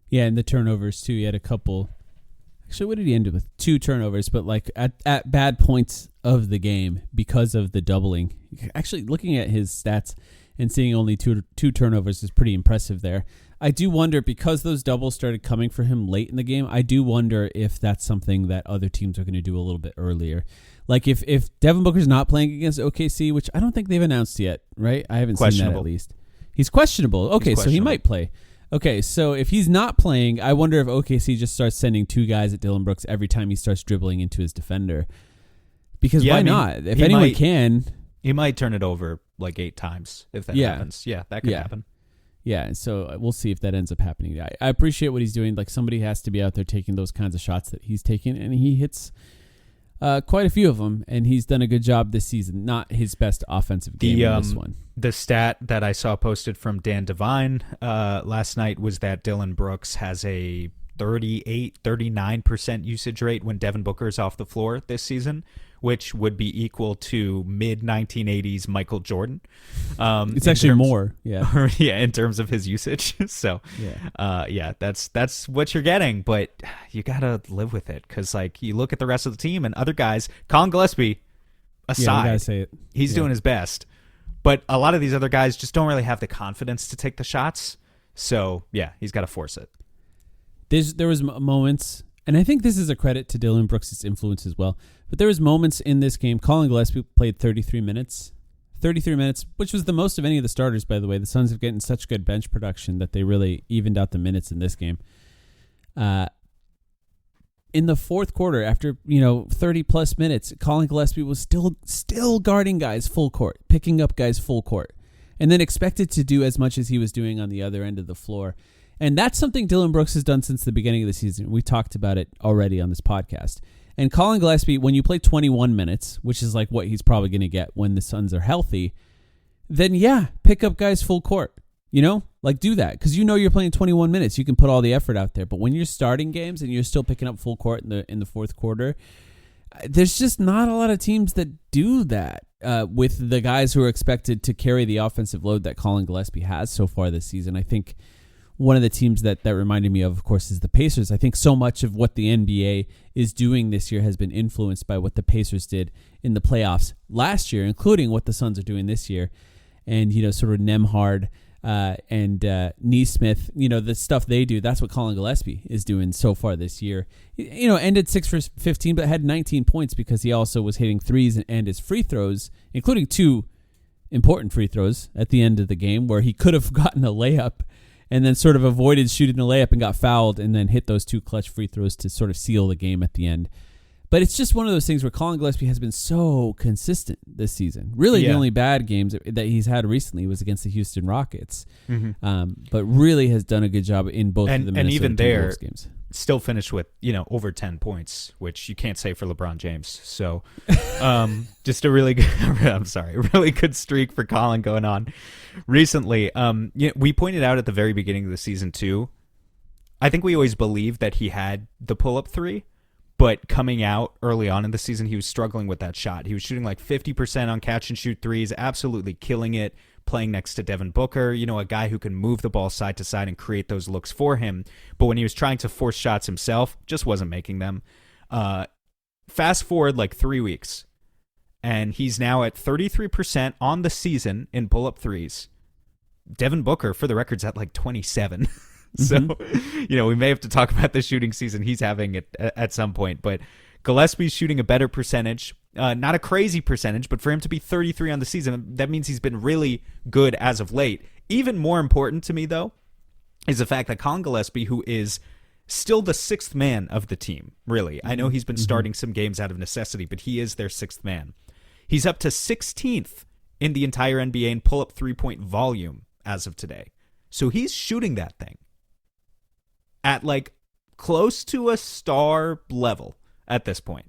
Yeah, and the turnovers, too. He had a couple Actually, what did he end with? 2 turnovers, but like at bad points of the game because of the doubling. Actually, looking at his stats and seeing only two turnovers is pretty impressive there. I do wonder, because those doubles started coming for him late in the game, I do wonder if that's something that other teams are going to do a little bit earlier. Like if Devin Booker's not playing against OKC, which I don't think they've announced yet, right? I haven't seen that at least. He's questionable. Okay, so he might play. Okay, so if he's not playing, I wonder if OKC just starts sending 2 guys at Dillon Brooks every time he starts dribbling into his defender. Because why not? If anyone can. He might turn it over like 8 times if that happens. Yeah, that could happen. Yeah, so we'll see if that ends up happening. I appreciate what he's doing. Like, somebody has to be out there taking those kinds of shots that he's taking, and he hits quite a few of them, and he's done a good job this season. Not his best offensive game in this one. The stat that I saw posted from Dan Devine last night was that Dillon Brooks has a 39% usage rate when Devin Booker is off the floor this season, which would be equal to mid-1980s Michael Jordan. It's actually more, yeah. Yeah, in terms of his usage. So, that's what you're getting, but you got to live with it because, like, you look at the rest of the team and other guys, Colin Gillespie aside, gotta say it. He's doing his best. But a lot of these other guys just don't really have the confidence to take the shots. So, yeah, he's got to force it. There was moments, and I think this is a credit to Dillon Brooks' influence as well, but there was moments in this game. Colin Gillespie played 33 minutes, which was the most of any of the starters, by the way. The Suns have gotten such good bench production that they really evened out the minutes in this game. In the fourth quarter, after 30-plus minutes, Colin Gillespie was still guarding guys full court, picking up guys full court, and then expected to do as much as he was doing on the other end of the floor. And that's something Dillon Brooks has done since the beginning of the season. We talked about it already on this podcast. And Colin Gillespie, when you play 21 minutes, which is like what he's probably going to get when the Suns are healthy, then pick up guys full court. Like do that because you're playing 21 minutes. You can put all the effort out there. But when you're starting games and you're still picking up full court in the fourth quarter, there's just not a lot of teams that do that with the guys who are expected to carry the offensive load that Colin Gillespie has so far this season. I think one of the teams that reminded me of course, is the Pacers. I think so much of what the NBA is doing this year has been influenced by what the Pacers did in the playoffs last year, including what the Suns are doing this year. And, sort of Nembhard and Nesmith, the stuff they do, that's what Colin Gillespie is doing so far this year. Ended 6 for 15, but had 19 points because he also was hitting threes and his free throws, including 2 important free throws at the end of the game where he could have gotten a layup and then sort of avoided shooting the layup and got fouled and then hit those 2 clutch free throws to sort of seal the game at the end. But it's just one of those things where Colin Gillespie has been so consistent this season. Really, the only bad games that he's had recently was against the Houston Rockets. Mm-hmm. But really has done a good job in both of the Minnesota Timberwolves games. Still finished with, over 10 points, which you can't say for LeBron James. So just a really good streak for Colin going on recently. We pointed out at the very beginning of the season too, I think we always believed that he had the pull-up 3, but coming out early on in the season, he was struggling with that shot. He was shooting like 50% on catch-and-shoot threes, absolutely killing it, playing next to Devin Booker, a guy who can move the ball side to side and create those looks for him. But when he was trying to force shots himself, just wasn't making them. Fast forward like 3 weeks, and he's now at 33% on the season in pull-up threes. Devin Booker, for the record's at like 27. So, we may have to talk about the shooting season he's having at some point. But Gillespie's shooting a better percentage. Not a crazy percentage, but for him to be 33 on the season, that means he's been really good as of late. Even more important to me, though, is the fact that Colin Gillespie, who is still the 6th man of the team, really. I know he's been starting some games out of necessity, but he is their 6th man. He's up to 16th in the entire NBA in pull-up three-point volume as of today. So he's shooting that thing at like close to a star level at this point.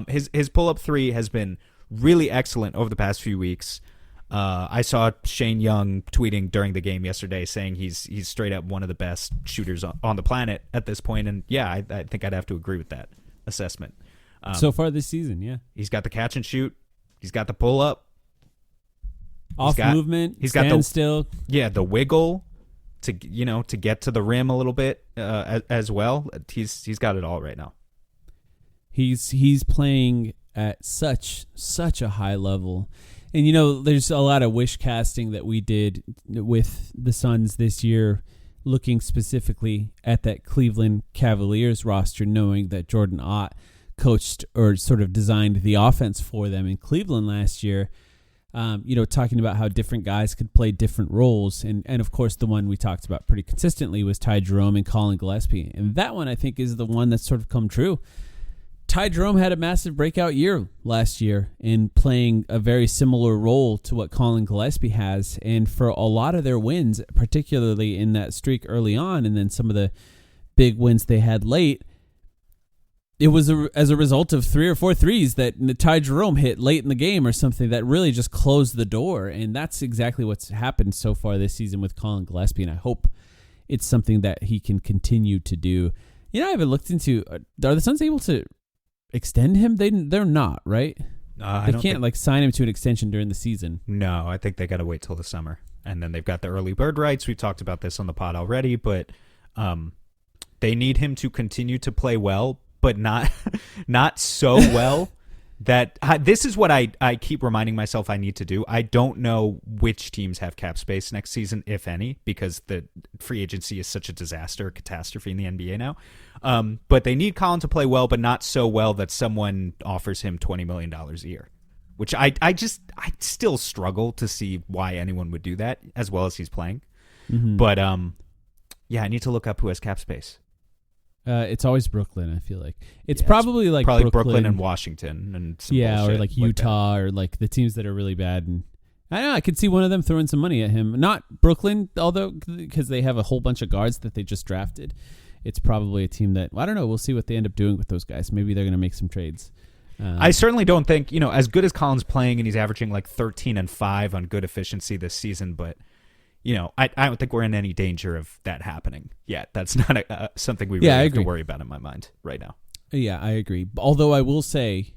His pull-up 3 has been really excellent over the past few weeks. I saw Shane Young tweeting during the game yesterday saying he's straight up one of the best shooters on the planet at this point. And yeah, I think I'd have to agree with that assessment. So far this season, yeah. He's got the catch and shoot. He's got the pull-up. Movement. He's got the still. Yeah, the wiggle to get to the rim a little bit as well. He's got it all right now. He's playing at such a high level. And, there's a lot of wish casting that we did with the Suns this year, looking specifically at that Cleveland Cavaliers roster, knowing that Jordan Ott coached or sort of designed the offense for them in Cleveland last year. Talking about how different guys could play different roles. And of course, the one we talked about pretty consistently was Ty Jerome and Colin Gillespie. And that one, I think, is the one that's sort of come true. Ty Jerome had a massive breakout year last year in playing a very similar role to what Colin Gillespie has. And for a lot of their wins, particularly in that streak early on, and then some of the big wins they had late, it was as a result of 3 or 4 threes that Ty Jerome hit late in the game or something that really just closed the door. And that's exactly what's happened so far this season with Colin Gillespie. And I hope it's something that he can continue to do. I haven't looked into, are the Suns able to extend him? They're not, right? They can't sign him to an extension during the season. No, I think they got to wait till the summer. And then they've got the early bird rights. We've talked about this on the pod already, but they need him to continue to play well, but not so well that this is what I keep reminding myself I need to do. I don't know which teams have cap space next season, if any, because the free agency is such a catastrophe in the NBA now. But they need Colin to play well, but not so well that someone offers him $20 million a year, which I still struggle to see why anyone would do that as well as he's playing. Mm-hmm. But I need to look up who has cap space. It's always Brooklyn, I feel like. It's probably Brooklyn and Washington and some or like Utah or like the teams that are really bad. And I don't know, I could see one of them throwing some money at him. Not Brooklyn, although, because they have a whole bunch of guards that they just drafted. It's probably a team that, I don't know, we'll see what they end up doing with those guys. Maybe they're going to make some trades. I certainly don't think, as good as Colin's playing, and he's averaging like 13 and 5 on good efficiency this season, but I don't think we're in any danger of that happening yet. That's not something we really have to worry about in my mind right now. Yeah, I agree. Although I will say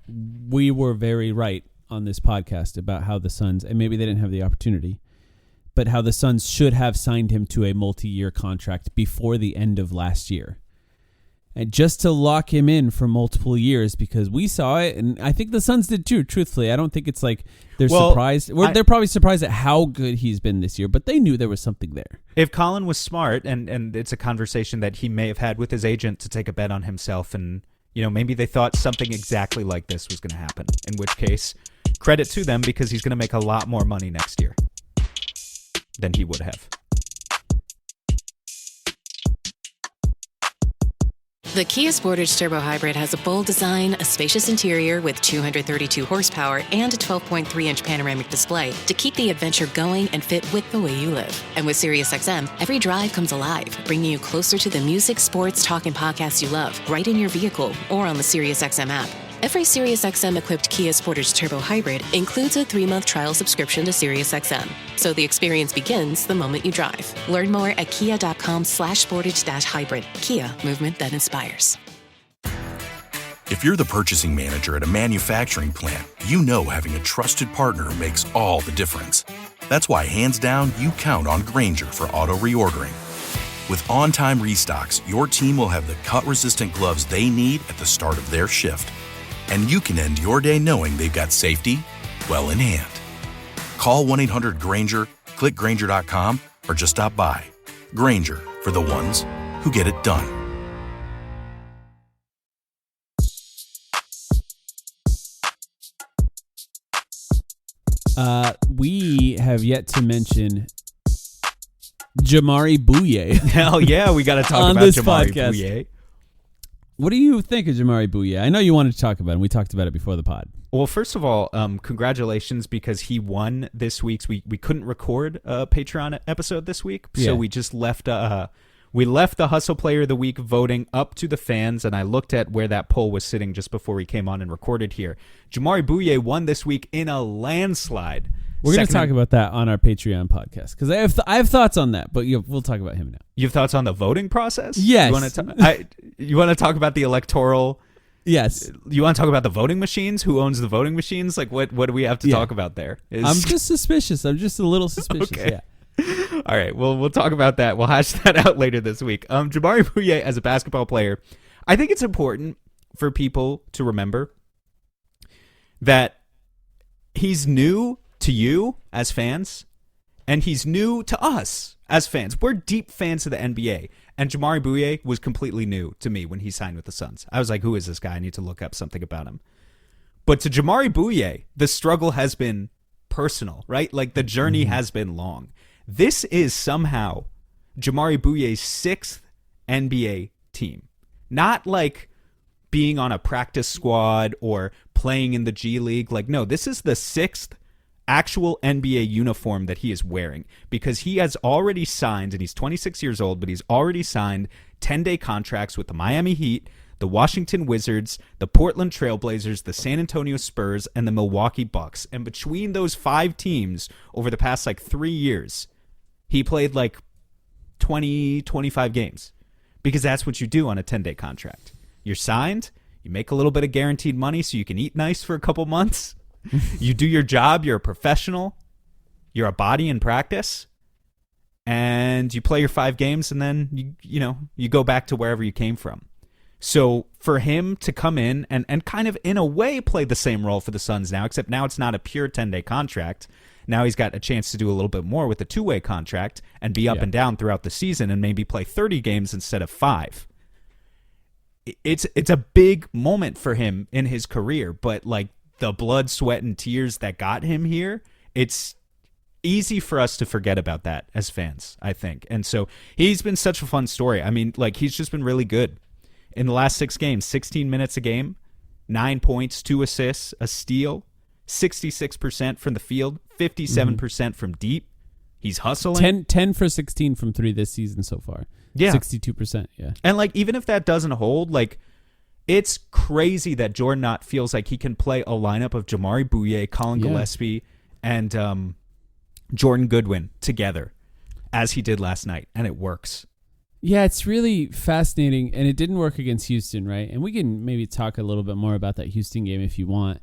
we were very right on this podcast about how the Suns, and maybe they didn't have the opportunity, but how the Suns should have signed him to a multi-year contract before the end of last year. And just to lock him in for multiple years, because we saw it, and I think the Suns did too, truthfully. I don't think it's like they're surprised. They're probably surprised at how good he's been this year, but they knew there was something there. If Colin was smart, and it's a conversation that he may have had with his agent to take a bet on himself, and maybe they thought something exactly like this was going to happen, in which case, credit to them, because he's going to make a lot more money next year than he would have. The Kia Sportage Turbo Hybrid has a bold design, a spacious interior with 232 horsepower, and a 12.3-inch panoramic display to keep the adventure going and fit with the way you live. And with SiriusXM, every drive comes alive, bringing you closer to the music, sports, talk, and podcasts you love, right in your vehicle or on the SiriusXM app. Every SiriusXM-equipped Kia Sportage Turbo Hybrid includes a 3-month trial subscription to SiriusXM, so the experience begins the moment you drive. Learn more at kia.com/sportage-hybrid. Kia, movement that inspires. If you're the purchasing manager at a manufacturing plant, you know having a trusted partner makes all the difference. That's why, hands down, you count on Grainger for auto reordering. With on-time restocks, your team will have the cut-resistant gloves they need at the start of their shift. And you can end your day knowing they've got safety well in hand. Call 1-800-GRAINGER, click Grainger.com, or just stop by. Grainger, for the ones who get it done. We have yet to mention Jamaree Bouyea. Hell yeah, we got to talk about Jamaree Bouyea. What do you think of Jamaree Bouyea? I know you wanted to talk about him. We talked about it before the pod. Well, first of all, congratulations, because he won this week's. We couldn't record a Patreon episode this week, so we just left the Hustle Player of the Week voting up to the fans, and I looked at where that poll was sitting just before we came on and recorded here. Jamaree Bouyea won this week in a landslide. We're going to talk about that on our Patreon podcast, because I have thoughts on that, but we'll talk about him now. You have thoughts on the voting process? Yes. You want to talk about the electoral? Yes. You want to talk about the voting machines? Who owns the voting machines? Like, what do we have to talk about there? I'm just suspicious. I'm just a little suspicious. Okay. Yeah. All right. Well, we'll talk about that. We'll hash that out later this week. Jamaree Bouyea, as a basketball player, I think it's important for people to remember that he's new to you as fans, and he's new to us as fans. We're deep fans of the NBA, and Jamari Bouye was completely new to me when he signed with the Suns. I was like, who is this guy? I need to look up something about him. But to Jamari Bouye, the struggle has been personal, right? Like, the journey has been long. This is somehow Jamari Bouye's 6th NBA team. Not like being on a practice squad or playing in the G League. Like, no, this is the 6th actual NBA uniform that he is wearing, because he has already signed, and he's 26 years old, but he's already signed 10-day contracts with the Miami Heat, the Washington Wizards, the Portland Trailblazers, the San Antonio Spurs, and the Milwaukee Bucks. And between those 5 teams over the past 3 years, he played 20, 25 games, because that's what you do on a 10-day contract. You're signed, you make a little bit of guaranteed money so you can eat nice for a couple months. You do your job, you're a professional, you're a body in practice, and you play your 5 games, and then you go back to wherever you came from. So for him to come in and kind of in a way play the same role for the Suns now, except now it's not a pure 10-day contract. Now he's got a chance to do a little bit more with a 2-way contract and be up and down throughout the season and maybe play 30 games instead of 5. It's a big moment for him in his career, but the blood, sweat, and tears that got him here, it's easy for us to forget about that as fans, I think. And so he's been such a fun story. I mean, he's just been really good. In the last 6 games, 16 minutes a game, 9 points, 2 assists, a steal, 66% from the field, 57% from deep. He's hustling. 10 for 16 from 3 this season so far. Yeah. 62%, yeah. And even if that doesn't hold, it's crazy that Jordan Knott feels like he can play a lineup of Jamari Bouye, Colin Gillespie, and Jordan Goodwin together as he did last night, and it works. Yeah, it's really fascinating, and it didn't work against Houston, right? And we can maybe talk a little bit more about that Houston game if you want.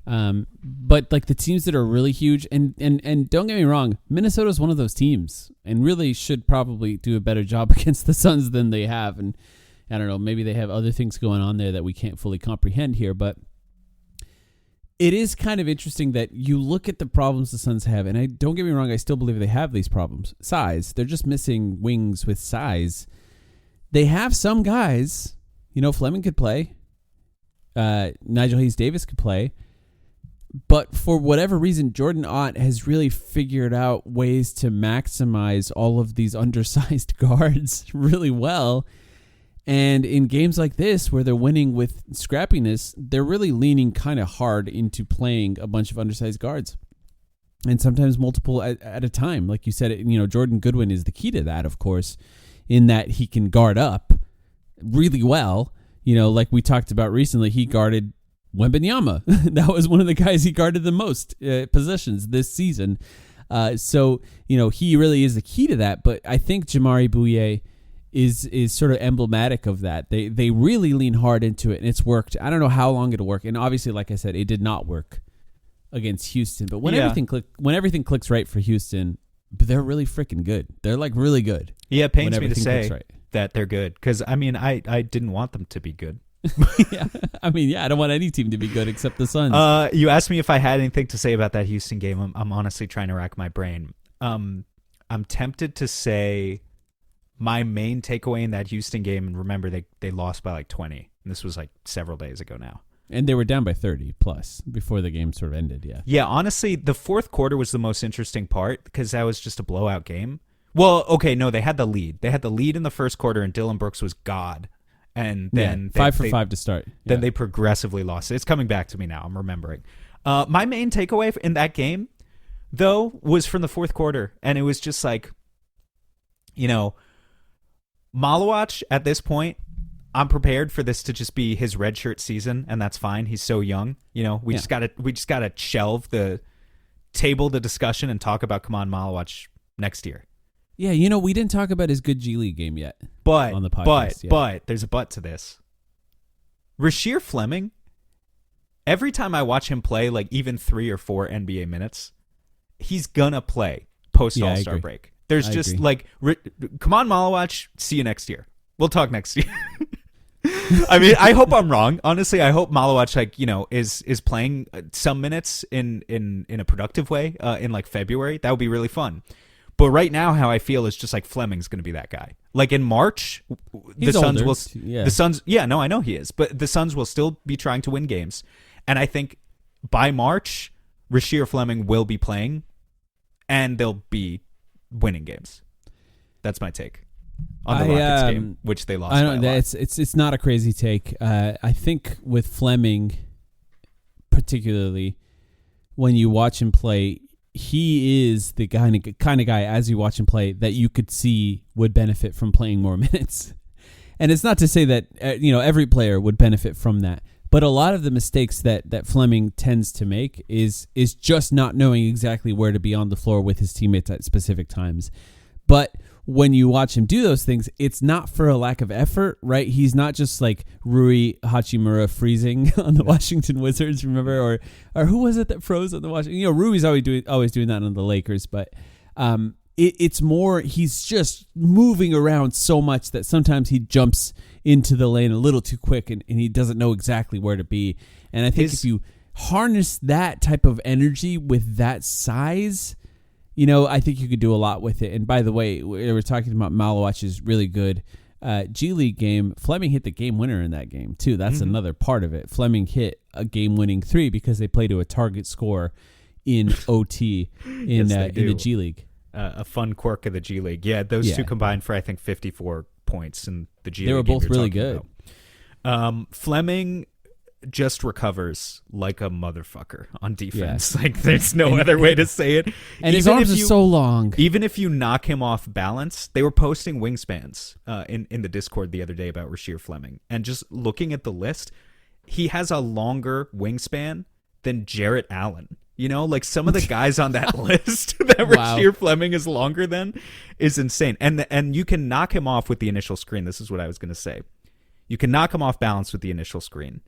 But the teams that are really huge, and don't get me wrong, Minnesota's one of those teams, and really should probably do a better job against the Suns than they have. And I don't know, maybe they have other things going on there that we can't fully comprehend here, but it is kind of interesting that you look at the problems the Suns have, and don't get me wrong, I still believe they have these problems. Size. They're just missing wings with size. They have some guys. Fleming could play. Nigel Hayes-Davis could play. But for whatever reason, Jordan Ott has really figured out ways to maximize all of these undersized guards really well. And in games like this, where they're winning with scrappiness, they're really leaning kind of hard into playing a bunch of undersized guards. And sometimes multiple at a time. Like you said, Jordan Goodwin is the key to that, of course, in that he can guard up really well. Like we talked about recently, he guarded Wembanyama. That was one of the guys he guarded the most positions this season. So he really is the key to that. But I think Jamari Bouye is sort of emblematic of that. They really lean hard into it, and it's worked. I don't know how long it'll work. And obviously, like I said, it did not work against Houston. But when everything clicks right for Houston, they're really freaking good. They're really good. Yeah, it pains me to say that they're good, because I didn't want them to be good. Yeah, I don't want any team to be good except the Suns. You asked me if I had anything to say about that Houston game. I'm honestly trying to rack my brain. I'm tempted to say my main takeaway in that Houston game, and remember they lost by 20, and this was several days ago now. And they were down by 30 plus before the game sort of ended, yeah. Yeah, honestly, the fourth quarter was the most interesting part, because that was just a blowout game. Well, okay, no, they had the lead. They had the lead in the first quarter, and Dylan Brooks was God. And then 5 for 5 to start. Then they progressively lost. It's coming back to me now. I'm remembering. My main takeaway in that game, though, was from the fourth quarter, and it was just Malawach at this point, I'm prepared for this to just be his redshirt season, and that's fine. He's so young. We just gotta shelve the discussion and talk about Kaman Malawach next year. Yeah, we didn't talk about his good G League game yet. But on the podcast, but there's a but to this. Rasheer Fleming, every time I watch him play even 3 or 4 NBA minutes, he's gonna play post All-Star break. There's just Kaman Malawach, see you next year. We'll talk next year. I mean, I hope I'm wrong. Honestly, I hope Malawach, like, is playing some minutes in a productive way in like February. That would be really fun. But right now, how I feel is just like Fleming's going to be that guy. Like in March, the Suns older. will. Yeah. The Suns, yeah, no, I know he is, but the Suns will still be trying to win games, and I think by March, Rasheer Fleming will be playing, and they'll be winning games. That's my take on the Rockets game, which they lost. I don't. By a lot. It's not a crazy take. I think with Fleming, particularly when you watch him play, he is the kind of guy, as you watch him play, that you could see would benefit from playing more minutes. And it's not to say that every player would benefit from that, but a lot of the mistakes that Fleming tends to make is just not knowing exactly where to be on the floor with his teammates at specific times. But when you watch him do those things, it's not for a lack of effort, right? He's not just like Rui Hachimura freezing on the Washington Wizards, remember? Or who was it that froze on the Washington? Rui's always doing that on the Lakers, but it's more he's just moving around so much that sometimes he jumps into the lane a little too quick and he doesn't know exactly where to be. And I think if you harness that type of energy with that size, I think you could do a lot with it. And by the way, we were talking about Malawach's really good G League game. Fleming hit the game winner in that game, too. That's another part of it. Fleming hit a game-winning 3 because they played to a target score in OT in the G League. A fun quirk of the G League. Yeah, those two combined for, I think, 54 points in the G League. They were both really good. Fleming just recovers like a motherfucker on defense. Like there's no other way to say it. And his arms are so long. Even if you knock him off balance, they were posting wingspans in the Discord the other day about Rasheer Fleming. And just looking at the list, he has a longer wingspan than Jarrett Allen. Like some of the guys on that list that Rasheer Fleming is longer than is insane. And you can knock him off with the initial screen. This is what I was going to say. You can knock him off balance with the initial screen.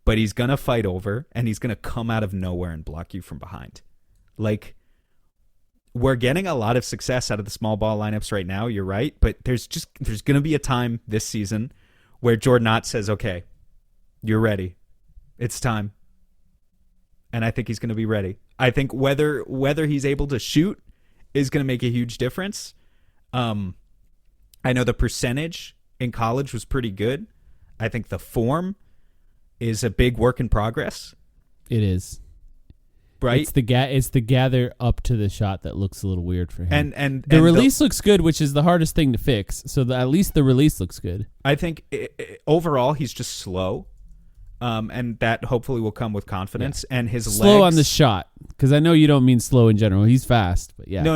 But he's going to fight over, and he's going to come out of nowhere and block you from behind. Like, we're getting a lot of success out of the small ball lineups right now, you're right, but there's going to be a time this season where Jordan Ott says, okay, you're ready. It's time. And I think he's going to be ready. I think whether he's able to shoot is going to make a huge difference. I know the percentage in college was pretty good. I think the form is a big work in progress. It is. Right? It's the gather up to the shot that looks a little weird for him. And the release looks good, which is the hardest thing to fix. So at least the release looks good. I think overall he's just slow. And that hopefully will come with confidence. Yeah. And his slow legs, on the shot, because I know you don't mean slow in general. He's fast, but yeah. No.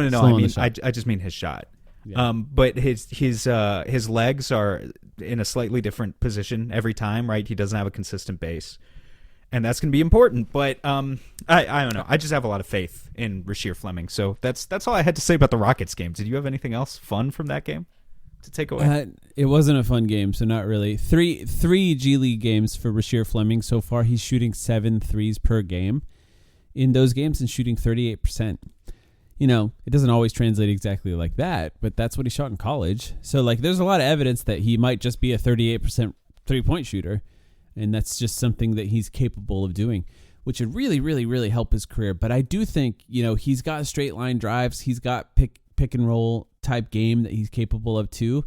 I just mean his shot. Yeah. But his legs are in a slightly different position every time, right? He doesn't have a consistent base, and that's going to be important. But I don't know. I just have a lot of faith in Rasheer Fleming. So that's all I had to say about the Rockets game. Did you have anything else fun from that game to take away? It wasn't a fun game, so not really. Three G League games for Rasheer Fleming so far. He's shooting 7 threes per game in those games and shooting 38%. It doesn't always translate exactly like that, but that's what he shot in college. So, there's a lot of evidence that he might just be a 38% three-point shooter, and that's just something that he's capable of doing, which would really, really, really help his career. But I do think, he's got straight-line drives. He's got pick-and-roll type game that he's capable of, too.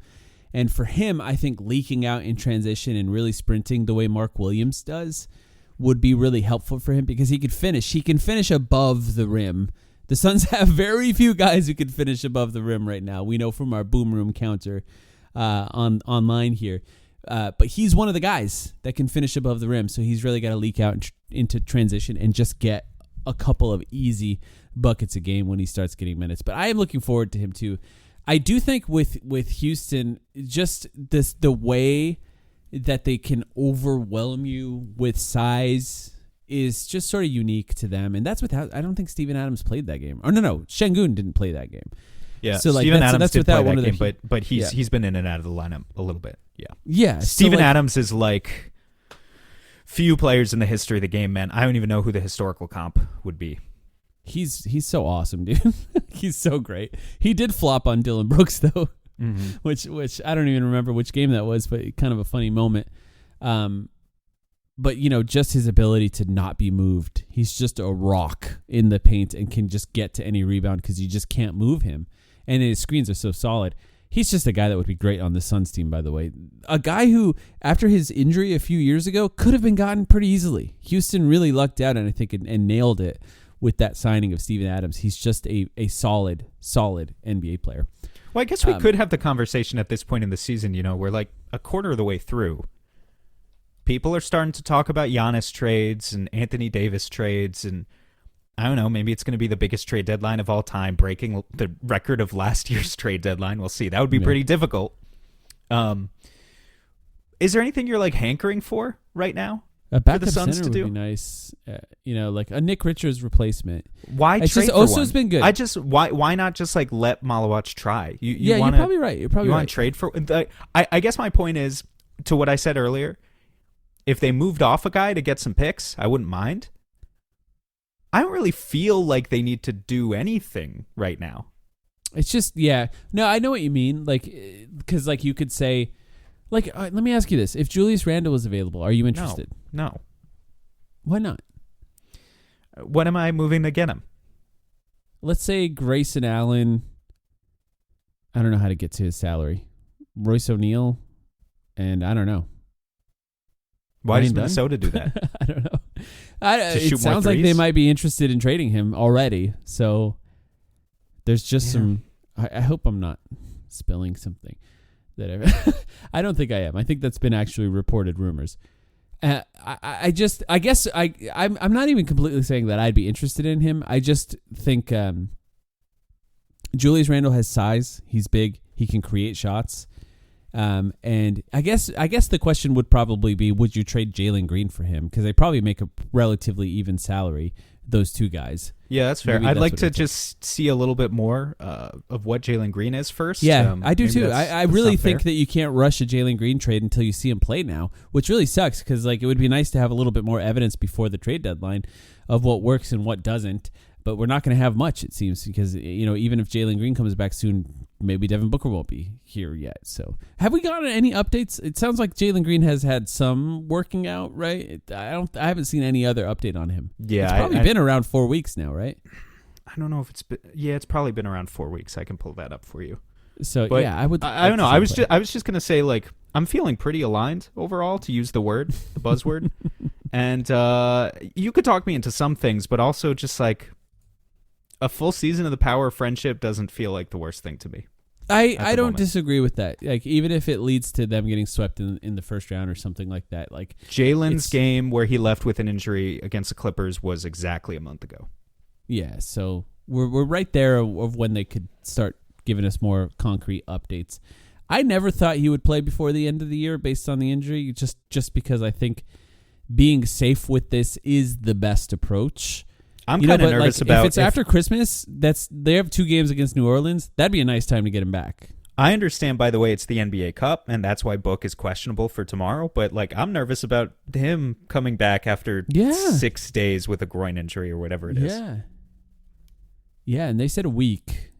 And for him, I think leaking out in transition and really sprinting the way Mark Williams does would be really helpful for him because he could finish. He can finish above the rim. The Suns have very few guys who can finish above the rim right now. We know from our boom room counter online here. But he's one of the guys that can finish above the rim, so he's really got to leak out into transition and just get a couple of easy buckets a game when he starts getting minutes. But I am looking forward to him too. I do think with Houston, just the way that they can overwhelm you with size is just sort of unique to them, and that's without. I don't think Steven Adams played that game. Or no, Şengün didn't play that game. Yeah, so Steven Adams did play that game, but he's been in and out of the lineup a little bit. Yeah. Steven Adams is like few players in the history of the game, man. I don't even know who the historical comp would be. He's so awesome, dude. He's so great. He did flop on Dylan Brooks though. which I don't even remember which game that was, but kind of a funny moment. But, just his ability to not be moved. He's just a rock in the paint and can just get to any rebound because you just can't move him. And his screens are so solid. He's just a guy that would be great on the Suns team, by the way. A guy who, after his injury a few years ago, could have been gotten pretty easily. Houston really lucked out, and I think and nailed it with that signing of Steven Adams. He's just a solid NBA player. Well, I guess we could have the conversation at this point in the season. We're like a quarter of the way through. People are starting to talk about Giannis trades and Anthony Davis trades, and I don't know, maybe it's going to be the biggest trade deadline of all time, breaking the record of last year's trade deadline. We'll see. That would be pretty difficult. Is there anything you're like hankering for right now? A backup for the Suns center to would do? be nice. Like a Nick Richards replacement. Why It's trade just for Oso's one? been good. Why not just like let Malawach try? You're probably right. You're probably you right. want to trade for? I guess my point is to what I said earlier. If they moved off a guy to get some picks, I wouldn't mind. I don't really feel like they need to do anything right now. It's just, no, I know what you mean. Like, because like you could say, like, let me ask you this: if Julius Randle was available, are you interested? No. Why not? What am I moving to get him? Let's say Grayson Allen. I don't know how to get to his salary. Royce O'Neal, and I don't know. Why does Ryan Dunn? Minnesota do that? I don't know. shoot It more sounds like they threes? might be interested in trading him already. So there's just some. I hope I'm not spilling something that I don't think I am. I think that's been actually reported rumors. I guess I'm not even completely saying that I'd be interested in him. I just think Julius Randle has size. He's big. He can create shots. And I guess the question would probably be, would you trade Jalen Green for him? Because they probably make a relatively even salary, those two guys. Yeah, that's fair. Maybe I'd that's like what to I think. just see a little bit more of what Jalen Green is first. Yeah, I do maybe too. that's I really not think fair. that you can't rush a Jalen Green trade until you see him play now, which really sucks because like it would be nice to have a little bit more evidence before the trade deadline of what works and what doesn't. But we're not going to have much, it seems, because even if Jalen Green comes back soon, maybe Devin Booker won't be here yet. So, have we gotten any updates? It sounds like Jalen Green has had some working out, right? I haven't seen any other update on him. Yeah, it's probably been around 4 weeks now, right? I don't know if it's been. Yeah, it's probably been around 4 weeks. I can pull that up for you. So But yeah, I would. I don't know. I was just gonna say like I'm feeling pretty aligned overall, to use the word, the buzzword, and you could talk me into some things, but also just like a full season of the Power of Friendship doesn't feel like the worst thing to me. I the don't moment. disagree with that. Like even if it leads to them getting swept in the first round or something like that, like Jalen's game where he left with an injury against the Clippers was exactly a month ago. yeah. So we're right there of when they could start giving us more concrete updates. I never thought he would play before the end of the year based on the injury, just because I think being safe with this is the best approach. I'm kind of but, nervous like, about if it's after Christmas. They have 2 games against New Orleans. That'd be a nice time to get him back. I understand, by the way, it's the NBA Cup, and that's why Book is questionable for tomorrow. But like, I'm nervous about him coming back after 6 days with a groin injury or whatever it is. Yeah, and they said a week,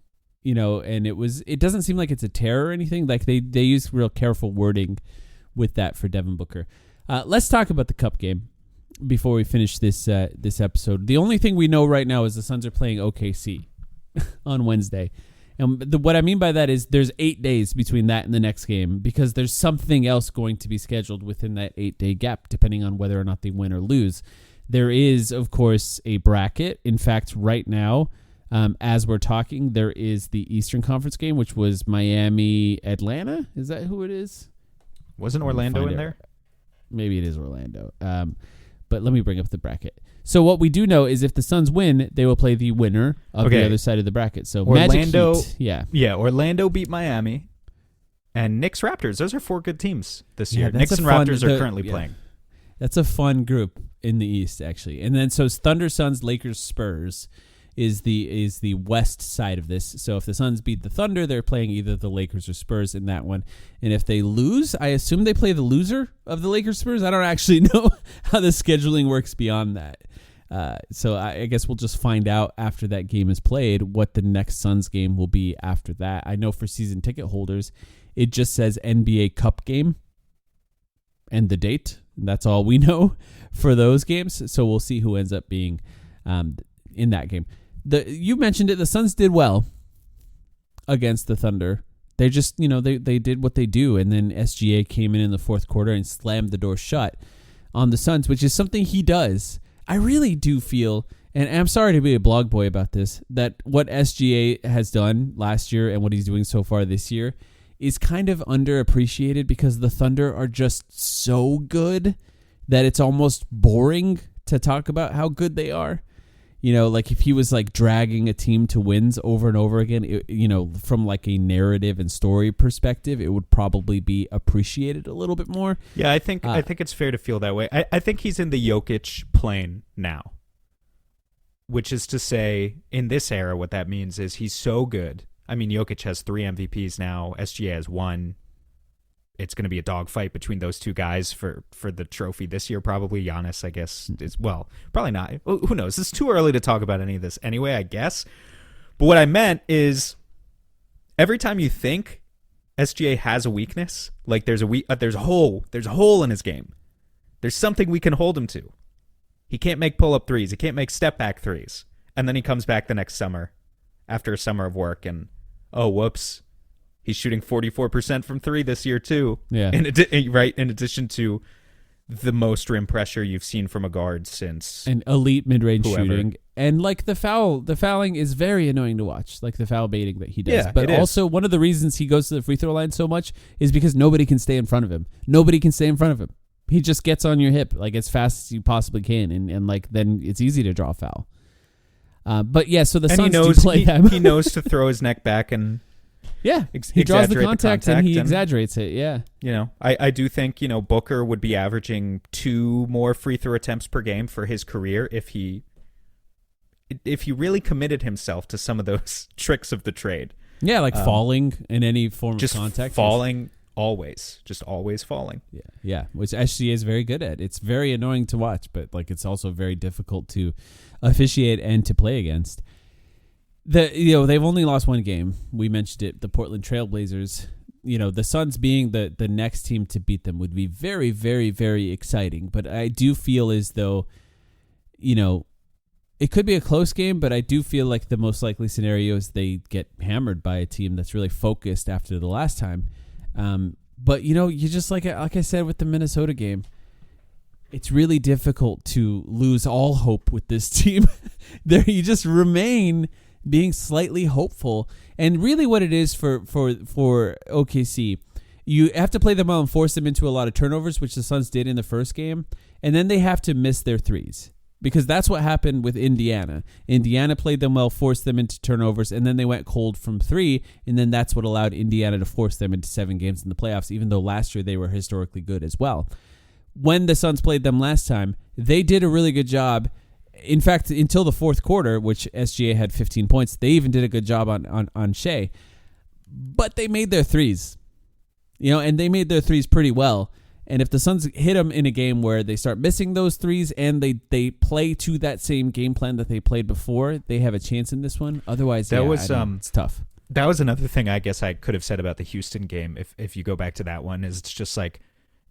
and it doesn't seem like it's a tear or anything. Like they use real careful wording with that for Devin Booker. Let's talk about the Cup game before we finish this episode. The only thing we know right now is the Suns are playing OKC on Wednesday. And what I mean by that is there's 8 days between that and the next game because there's something else going to be scheduled within that 8-day gap, depending on whether or not they win or lose. There is, of course, a bracket. In fact, right now, as we're talking, there is the Eastern Conference game, which was Miami-Atlanta. Is that who it is? Wasn't Orlando in there? Maybe it is Orlando. But let me bring up the bracket. So what we do know is if the Suns win, they will play the winner of the other side of the bracket. So Orlando, Magic Heat, yeah. Orlando beat Miami, and Knicks Raptors. Those are 4 good teams this year. that's Knicks a and fun- Raptors the- are currently yeah. playing. That's a fun group in the East, actually. And then so Thunder, Suns, Lakers, Spurs is the west side of this. So if the Suns beat the Thunder, they're playing either the Lakers or Spurs in that one. And if they lose, I assume they play the loser of the Lakers Spurs. I don't actually know how the scheduling works beyond that. So I guess we'll just find out after that game is played what the next Suns game will be after that. I know for season ticket holders, it just says NBA Cup game and the date. That's all we know for those games. So we'll see who ends up being in that game. You mentioned it. The Suns did well against the Thunder. They just, they did what they do. And then SGA came in the fourth quarter and slammed the door shut on the Suns, which is something he does. I really do feel, and I'm sorry to be a blog boy about this, that what SGA has done last year and what he's doing so far this year is kind of underappreciated because the Thunder are just so good that it's almost boring to talk about how good they are. Like if he was like dragging a team to wins over and over again, from like a narrative and story perspective, it would probably be appreciated a little bit more. Yeah, I think it's fair to feel that way. I think he's in the Jokic plane now, which is to say, in this era, what that means is he's so good. I mean, Jokic has 3 MVPs now. SGA has 1. It's going to be a dogfight between those two guys for the trophy this year, probably. Giannis, I guess, probably not. Who knows? It's too early to talk about any of this anyway, I guess. But what I meant is every time you think SGA has a weakness, like there's a hole in his game. There's something we can hold him to. He can't make pull-up threes. He can't make step-back threes. And then he comes back the next summer after a summer of work and, oh, whoops. He's shooting 44% from 3 this year too. Yeah. In addition to the most rim pressure you've seen from a guard since an elite mid-range whoever. shooting, and like the fouling is very annoying to watch. Like the foul baiting that he does. Yeah, but also one of the reasons he goes to the free throw line so much is because nobody can stay in front of him. He just gets on your hip like as fast as you possibly can, and like then it's easy to draw a foul. But yeah, so the Suns do play them. He knows to throw his neck back and. Yeah, he draws the contact and he exaggerates it, yeah. I do think, Booker would be averaging 2 more free throw attempts per game for his career if he really committed himself to some of those tricks of the trade. Yeah, like falling in any form of contact. Just falling always. Just always falling. Yeah, which SGA is very good at. It's very annoying to watch, but like it's also very difficult to officiate and to play against. They've only lost 1 game. We mentioned it. The Portland Trailblazers. The Suns being the next team to beat them would be very, very, very exciting. But I do feel as though, it could be a close game. But I do feel like the most likely scenario is they get hammered by a team that's really focused after the last time. But you just like I said with the Minnesota game, it's really difficult to lose all hope with this team. There, you just remain being slightly hopeful, and really what it is for OKC, you have to play them well and force them into a lot of turnovers, which the Suns did in the first game, and then they have to miss their threes, because that's what happened with Indiana. Indiana played them well, forced them into turnovers, and then they went cold from 3, and then that's what allowed Indiana to force them into 7 games in the playoffs, even though last year they were historically good as well. When the Suns played them last time, they did a really good job. In fact, until the fourth quarter, which SGA had 15 points, they even did a good job on Shea. But they made their threes, and they made their threes pretty well. And if the Suns hit them in a game where they start missing those threes and they play to that same game plan that they played before, they have a chance in this one. Otherwise, it's tough. That was another thing I guess I could have said about the Houston game. If you go back to that one, is it's just like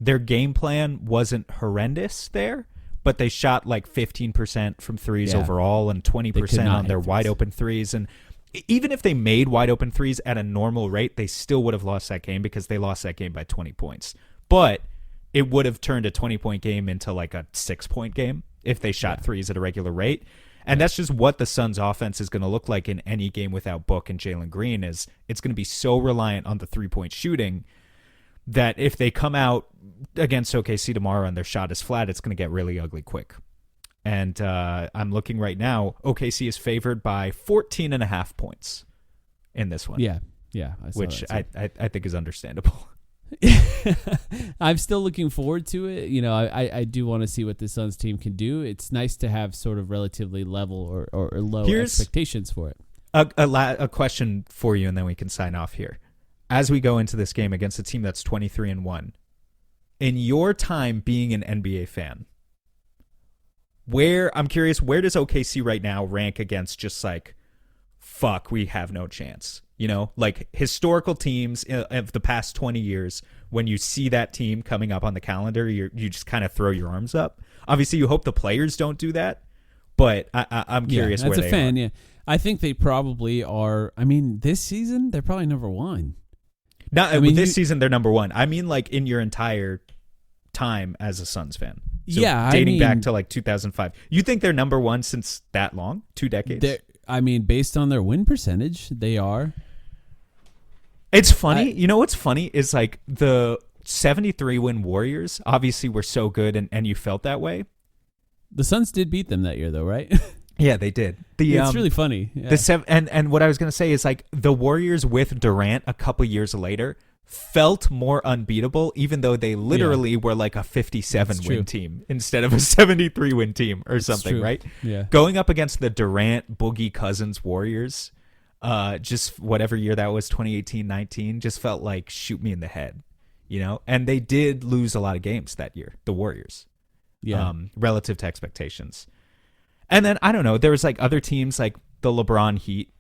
their game plan wasn't horrendous there. But they shot like 15% from threes overall and 20% on their wide open threes. And even if they made wide open threes at a normal rate, they still would have lost that game because they lost that game by 20 points. But it would have turned a 20-point game into like a 6-point game if they shot threes at a regular rate. And that's just what the Suns offense is going to look like in any game without Book and Jalen Green. Is it's going to be so reliant on the 3-point shooting that if they come out against OKC tomorrow and their shot is flat, it's going to get really ugly quick. And I'm looking right now, OKC is favored by 14.5 points in this one. Yeah. Which I think is understandable. I'm still looking forward to it. I do want to see what the Suns team can do. It's nice to have sort of relatively level or low expectations for it. A question for you, and then we can sign off here. As we go into this game against a team that's 23-1, in your time being an NBA fan, I'm curious, where does OKC right now rank against just like, fuck, we have no chance? You know, like historical teams of the past 20 years, when you see that team coming up on the calendar, you just kind of throw your arms up. Obviously, you hope the players don't do that, but I'm curious where they are. As a fan, yeah. I think they probably are. I mean, this season, they're probably number one. This season, they're number one. I mean, like in your entire time as a Suns fan. So dating back to like 2005. You think they're number one since that long? 2 decades? I mean, based on their win percentage, they are. It's funny. You know what's funny is like the 73-win Warriors obviously were so good, and you felt that way. The Suns did beat them that year, though, right? Yeah, they did. It's really funny. Yeah. And what I was going to say is like the Warriors with Durant a couple years later felt more unbeatable, even though they literally were like a 57-win team instead of a 73-win team or something, right? Yeah. Going up against the Durant, Boogie Cousins Warriors, just whatever year that was, 2018-19, just felt like shoot me in the head, you know? And they did lose a lot of games that year, the Warriors, relative to expectations. And then, I don't know, there was like other teams like the LeBron Heat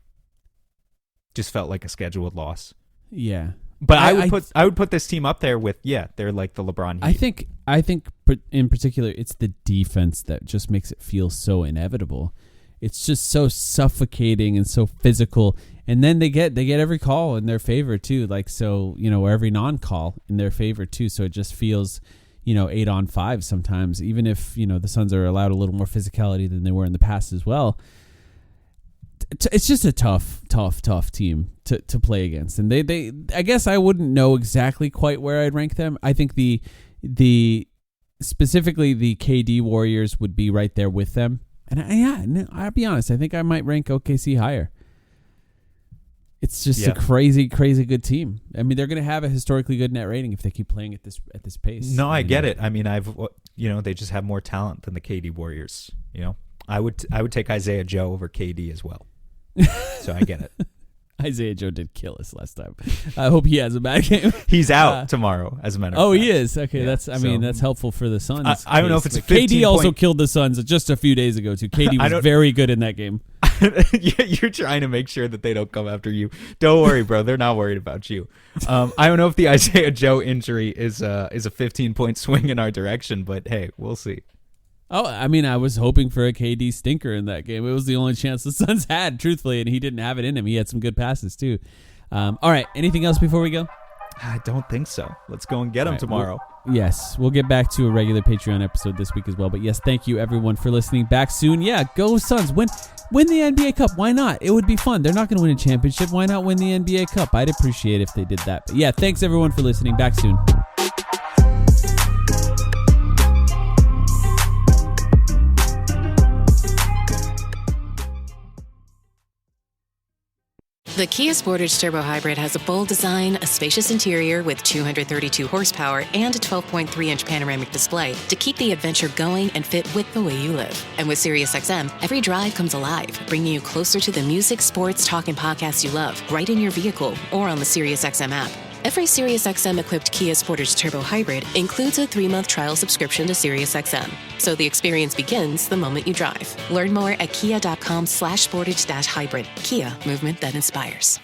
just felt like a scheduled loss. Yeah. But I would put this team up there with, they're like the LeBron Heat. I think in particular, it's the defense that just makes it feel so inevitable. It's just so suffocating and so physical. And then they get every call in their favor too. Like, so, you know, every non-call in their favor too. So it just feels, 8-on-5 sometimes, even if, the Suns are allowed a little more physicality than they were in the past as well. It's just a tough team to play against. And they I guess I wouldn't know exactly quite where I'd rank them. I think the specifically the KD Warriors would be right there with them. And I'll be honest, I think I might rank OKC higher. It's just a crazy good team. I mean, they're going to have a historically good net rating if they keep playing at this pace. No, I get it. I mean, they just have more talent than the KD Warriors. I would take Isaiah Joe over KD as well. So I get it. Isaiah Joe did kill us last time. I hope he has a bad game. He's out tomorrow, as a matter of fact. Oh, he is? Okay, yeah, that's helpful for the Suns. I don't know if it's 15 KD also killed the Suns just a few days ago, too. KD was very good in that game. You're trying to make sure that they don't come after you. Don't worry, bro. They're not worried about you. I don't know if the Isaiah Joe injury is a 15-point swing in our direction, but hey, we'll see. Oh, I mean, I was hoping for a KD stinker in that game. It was the only chance the Suns had, truthfully, and he didn't have it in him. He had some good passes, too. All right, anything else before we go? I don't think so. Let's go and get him tomorrow. We'll get back to a regular Patreon episode this week as well. But yes, thank you, everyone, for listening. Back soon. Yeah, go Suns. Win the NBA Cup. Why not? It would be fun. They're not going to win a championship. Why not win the NBA Cup? I'd appreciate if they did that. But yeah, thanks, everyone, for listening. Back soon. The Kia Sportage Turbo Hybrid has a bold design, a spacious interior with 232 horsepower, and a 12.3-inch panoramic display to keep the adventure going and fit with the way you live. And with SiriusXM, every drive comes alive, bringing you closer to the music, sports, talk, and podcasts you love, right in your vehicle or on the SiriusXM app. Every SiriusXM-equipped Kia Sportage Turbo Hybrid includes a 3-month trial subscription to SiriusXM, so the experience begins the moment you drive. Learn more at kia.com/sportage-hybrid. Kia, movement that inspires.